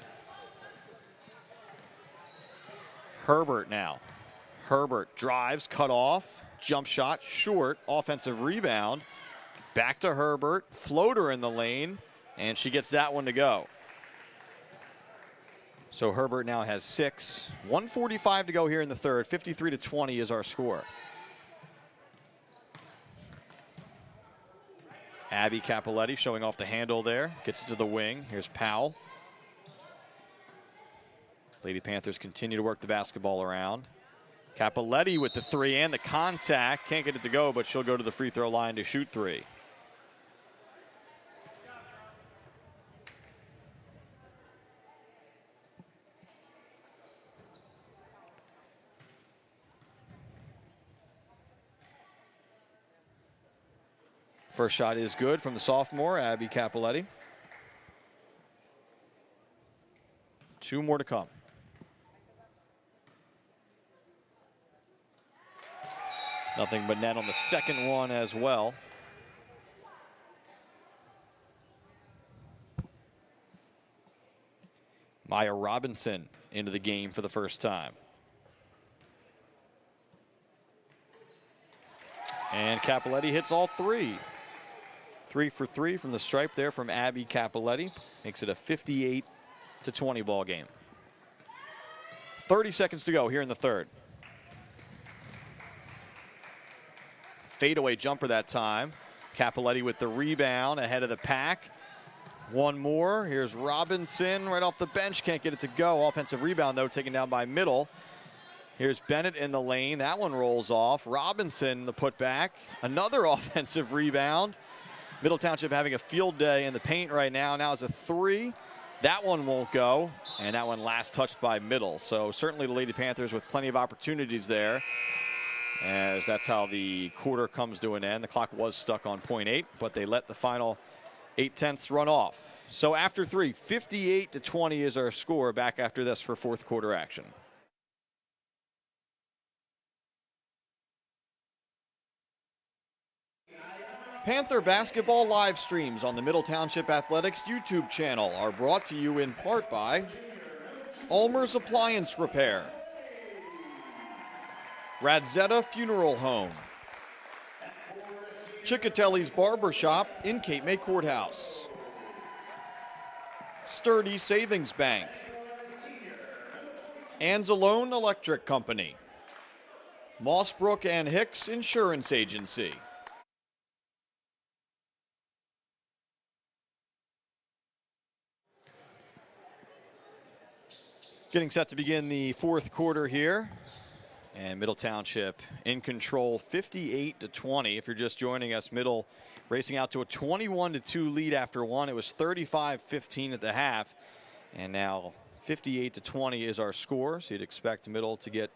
Herbert now. Herbert drives, cut off, jump shot, short, offensive rebound. Back to Herbert, floater in the lane, and she gets that one to go. So Herbert now has 6. 1:45 to go here in the third. 53-20 is our score. Abby Cappelletti showing off the handle there. Gets it to the wing. Here's Powell. Lady Panthers continue to work the basketball around. Cappelletti with the 3 and the contact. Can't get it to go, but she'll go to the free throw line to shoot 3. First shot is good from the sophomore, Abby Cappelletti. 2 more to come. Nothing but net on the second one as well. Maya Robinson into the game for the first time. And Cappelletti hits all 3. 3 for 3 from the stripe there from Abby Cappelletti. Makes it a 58-20 ball game. 30 seconds to go here in the third. Fadeaway jumper that time. Cappelletti with the rebound ahead of the pack. One more. Here's Robinson right off the bench. Can't get it to go. Offensive rebound, though, taken down by Middle. Here's Bennett in the lane. That one rolls off. Robinson, the putback. Another offensive rebound. Middle Township having a field day in the paint right now. Now it's a 3. That one won't go. And that one last touched by Middle. So certainly the Lady Panthers with plenty of opportunities there, as that's how the quarter comes to an end. The clock was stuck on .8, but they let the final 8/10 run off. So after 3, 58-20 is our score. Back after this for fourth quarter action. Panther basketball live streams on the Middle Township Athletics YouTube channel are brought to you in part by ULMER'S Appliance Repair, RADZIETA Funeral Home, CICCOTELLI'S Barber Shop in Cape May Courthouse, Sturdy Savings Bank, ANZELONE Electric Company, Mossbrook and Hicks Insurance Agency. Getting set to begin the fourth quarter here. And Middle Township in control 58-20. If you're just joining us, Middle racing out to a 21-2 lead after one. It was 35-15 at the half. And now 58-20 is our score. So you'd expect Middle to get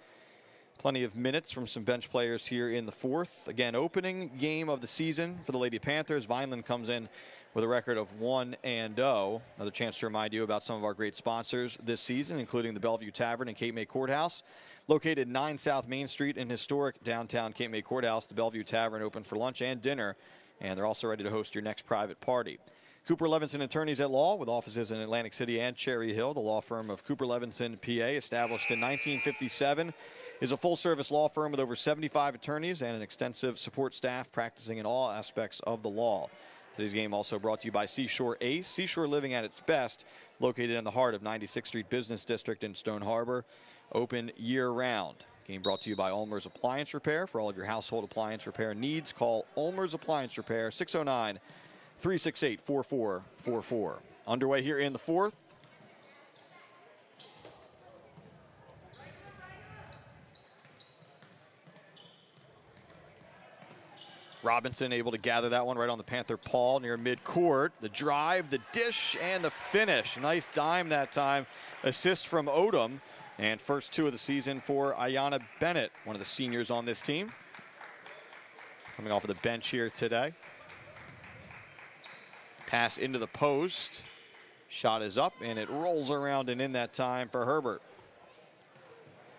plenty of minutes from some bench players here in the fourth. Again, opening game of the season for the Lady Panthers. Vineland comes in with a record of 1-0. Another chance to remind you about some of our great sponsors this season, including the Bellevue Tavern and Cape May Courthouse. Located 9 South Main Street in historic downtown Cape May Courthouse, the Bellevue Tavern open for lunch and dinner, and they're also ready to host your next private party. Cooper Levenson Attorneys at Law with offices in Atlantic City and Cherry Hill. The law firm of Cooper Levenson, PA, established in 1957, is a full-service law firm with over 75 attorneys and an extensive support staff practicing in all aspects of the law. Today's game also brought to you by Seashore Ace, Seashore living at its best, located in the heart of 96th Street Business District in Stone Harbor, open year-round. Game brought to you by ULMER'S Appliance Repair. For all of your household appliance repair needs, call ULMER'S Appliance Repair, 609-368-4444. Underway here in the fourth. Robinson able to gather that one right on the Panther paw near midcourt. The drive, the dish, and the finish. Nice dime that time. Assist from Odom. And first two of the season for Ayanna Bennett, one of the seniors on this team. Coming off of the bench here today. Pass into the post. Shot is up, and it rolls around and in that time for Herbert.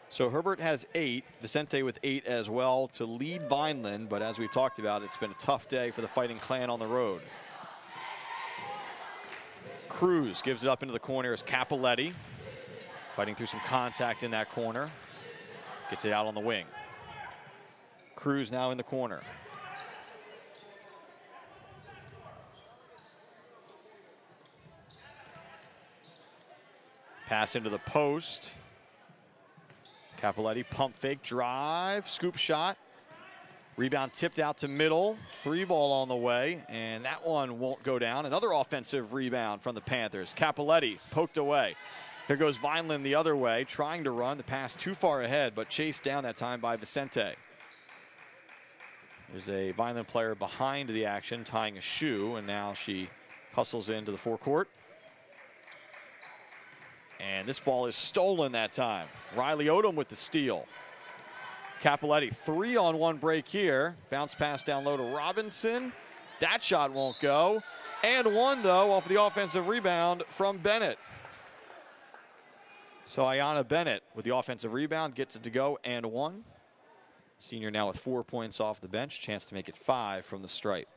So Herbert has 8, Vicente with 8 as well to lead Vineland, but as we've talked about, it's been a tough day for the Fighting Clan on the road. Cruz gives it up into the corner as Capoletti, fighting through some contact in that corner. Gets it out on the wing. Cruz now in the corner. Pass into the post. Capoletti, pump fake, drive, scoop shot. Rebound tipped out to middle. 3 ball on the way, and that one won't go down. Another offensive rebound from the Panthers. Capoletti poked away. Here goes Vineland the other way, trying to run. The pass too far ahead, but chased down that time by Vicente. There's a Vineland player behind the action, tying a shoe, and now she hustles into the forecourt. And this ball is stolen that time. Riley Odom with the steal. Capoletti, 3-on-1 break here. Bounce pass down low to Robinson. That shot won't go. And one, though, off the offensive rebound from Bennett. So Ayanna Bennett with the offensive rebound gets it to go and one. Senior now with 4 points off the bench. Chance to make it 5 from the stripe.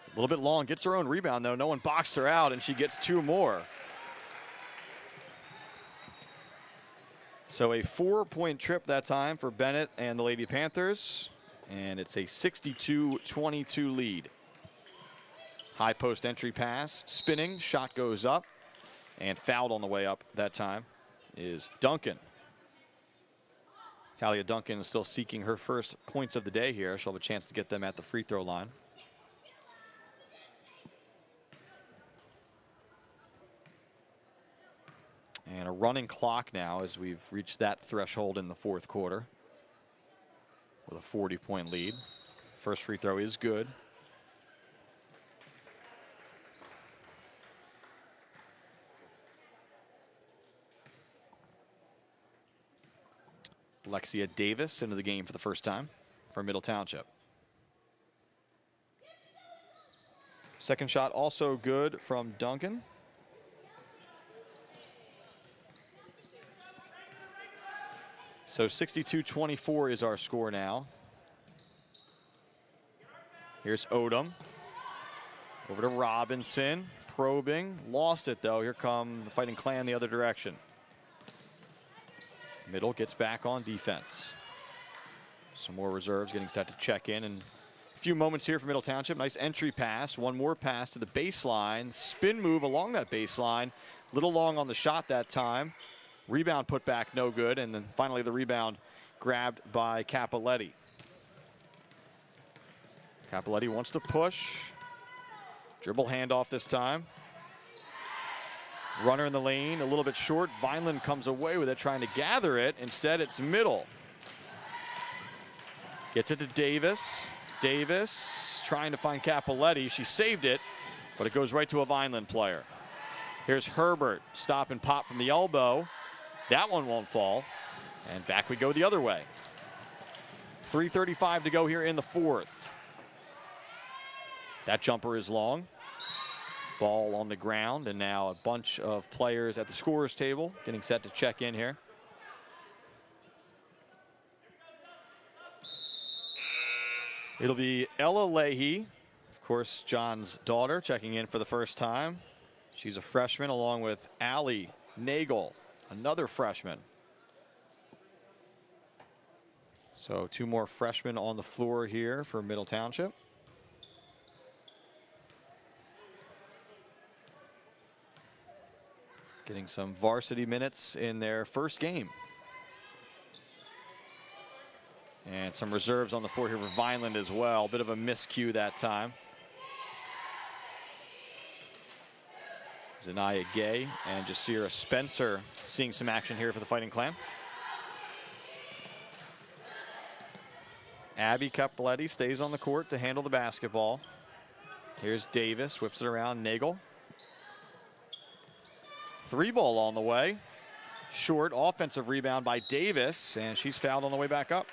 A little bit long, gets her own rebound though. No one boxed her out and she gets 2 more. So a 4-point trip that time for Bennett and the Lady Panthers. And it's a 62-22 lead. High post entry pass, spinning, shot goes up, and fouled on the way up that time is Duncan. Talia Duncan is still seeking her first points of the day here. She'll have a chance to get them at the free throw line. And a running clock now as we've reached that threshold in the fourth quarter with a 40-point lead. First free throw is good. Alexia Davis into the game for the first time for Middle Township. Second shot also good from Duncan. So 62-24 is our score now. Here's Odom. Over to Robinson. Probing. Lost it though. Here come the Fighting Clan the other direction. Middle gets back on defense. Some more reserves getting set to check in and A few moments here for Middle Township. Nice entry pass. One more pass to the baseline. Spin move along that baseline. Little long on the shot that time. Rebound put back, no good. And then finally the rebound grabbed by Cappelletti. Cappelletti wants to push. Dribble handoff this time. Runner in the lane, a little bit short. Vineland comes away with it, trying to gather it. Instead, it's middle. Gets it to Davis. Davis trying to find Cappelletti. She saved it, but it goes right to a Vineland player. Here's Herbert. Stop and pop from the elbow. That one won't fall. And back we go the other way. 3:35 to go here in the fourth. That jumper is long. Ball on the ground, and now a bunch of players at the scorer's table getting set to check in here. It'll be Ella Leahy, of course, John's daughter, checking in for the first time. She's a freshman, along with Allie Nagel, another freshman. So 2 more freshmen on the floor here for Middle Township. Getting some varsity minutes in their first game. And some reserves on the floor here for Vineland as well. Bit of a miscue that time. Zanaya Gay and Jasira Spencer seeing some action here for the Fighting Clan. Abby Cappelletti stays on the court to handle the basketball. Here's Davis, whips it around Nagel. 3 ball on the way. Short offensive rebound by Davis, and she's fouled on the way back up.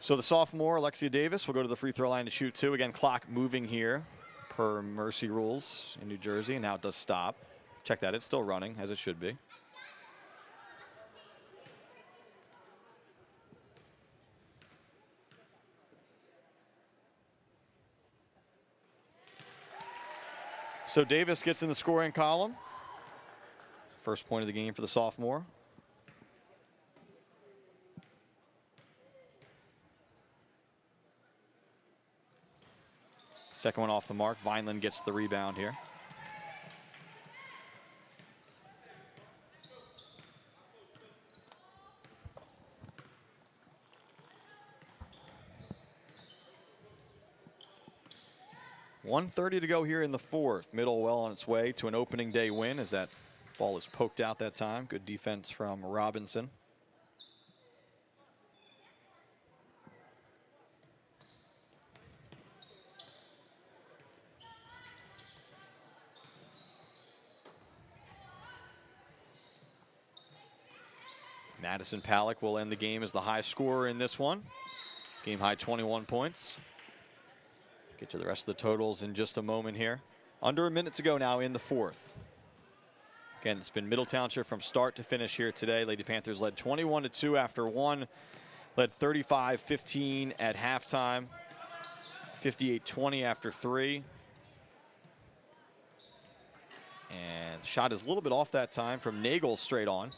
So the sophomore, Alexia Davis, will go to the free throw line to shoot 2. Again, clock moving here per Mercy rules in New Jersey, and now it does stop. Check that, it's still running, as it should be. So Davis gets in the scoring column. First point of the game for the sophomore. Second one off the mark. Vineland gets the rebound here. .130 to go here in the fourth. Middle well on its way to an opening day win as that ball is poked out that time. Good defense from Robinson. Madison Palak will end the game as the high scorer in this one. Game high 21 points. Get to the rest of the totals in just a moment here. Under a minute to go now in the fourth. Again, it's been Middle Township from start to finish here today. Lady Panthers led 21-2 after 1. Led 35-15 at halftime. 58-20 after 3. And the shot is a little bit off that time from Nagel straight on.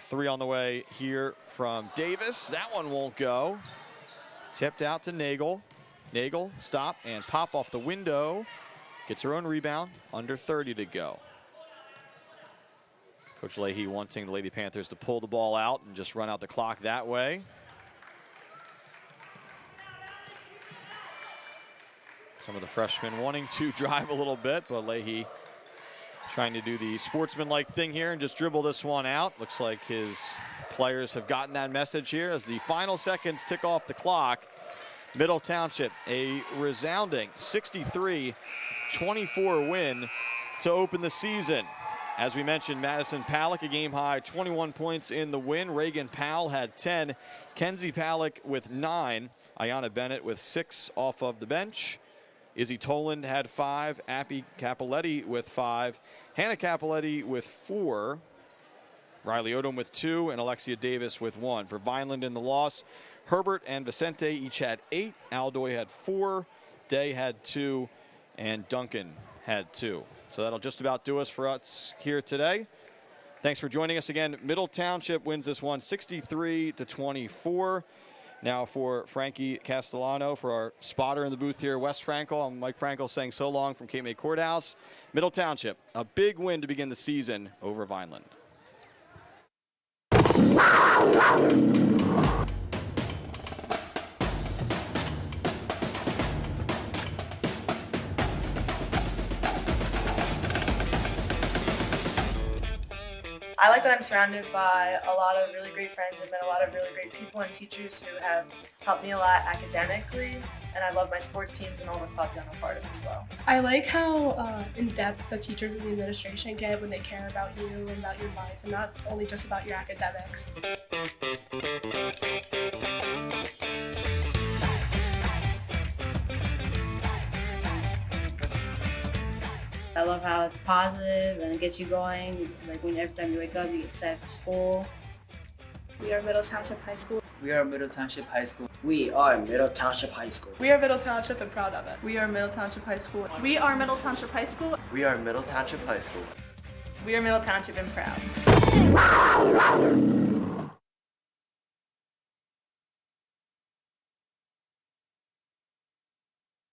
3 on the way here from Davis. That one won't go. Tipped out to Nagel. Nagel, stop and pop off the window. Gets her own rebound. Under 30 to go. Coach Leahy wanting the Lady Panthers to pull the ball out and just run out the clock that way. Some of the freshmen wanting to drive a little bit, but Leahy trying to do the sportsmanlike thing here and just dribble this one out. Looks like his players have gotten that message here as the final seconds tick off the clock. Middle Township, a resounding 63-24 win to open the season. As we mentioned, Madison Palak, a game high 21 points in the win. Reagan Powell had 10. Kenzie Palak with 9. Ayana Bennett with 6 off of the bench. Izzy Toland had 5. Appy Cappelletti with 5. Hannah Cappelletti with 4. Riley Odom with 2. And Alexia Davis with 1. For Vineland in the loss, Herbert and Vicente each had 8. Aldoy had 4. Day had 2. And Duncan had 2. So that'll just about do us for us here today. Thanks for joining us again. Middle Township wins this one 63-24. Now for Frankie Castellano, for our spotter in the booth here, Wes Frankel. I'm Mike Frankel saying so long from Cape May Courthouse. Middle Township, a big win to begin the season over Vineland. I like that I'm surrounded by a lot of really great friends and met a lot of really great people and teachers who have helped me a lot academically, and I love my sports teams and all the clubs I'm a part of as well. I like how in-depth the teachers and the administration get when they care about you and about your life, and not only just about your academics. I love how it's positive and it gets you going. Like when every time you wake up, you get excited for school. We are Middle Township High School. We are Middle Township High School. We are Middle Township High School. We are Middle Township and proud of it. We are Middle Township High School. We are Middle Township High School. We are Middle Township High School. We are Middle Township and proud.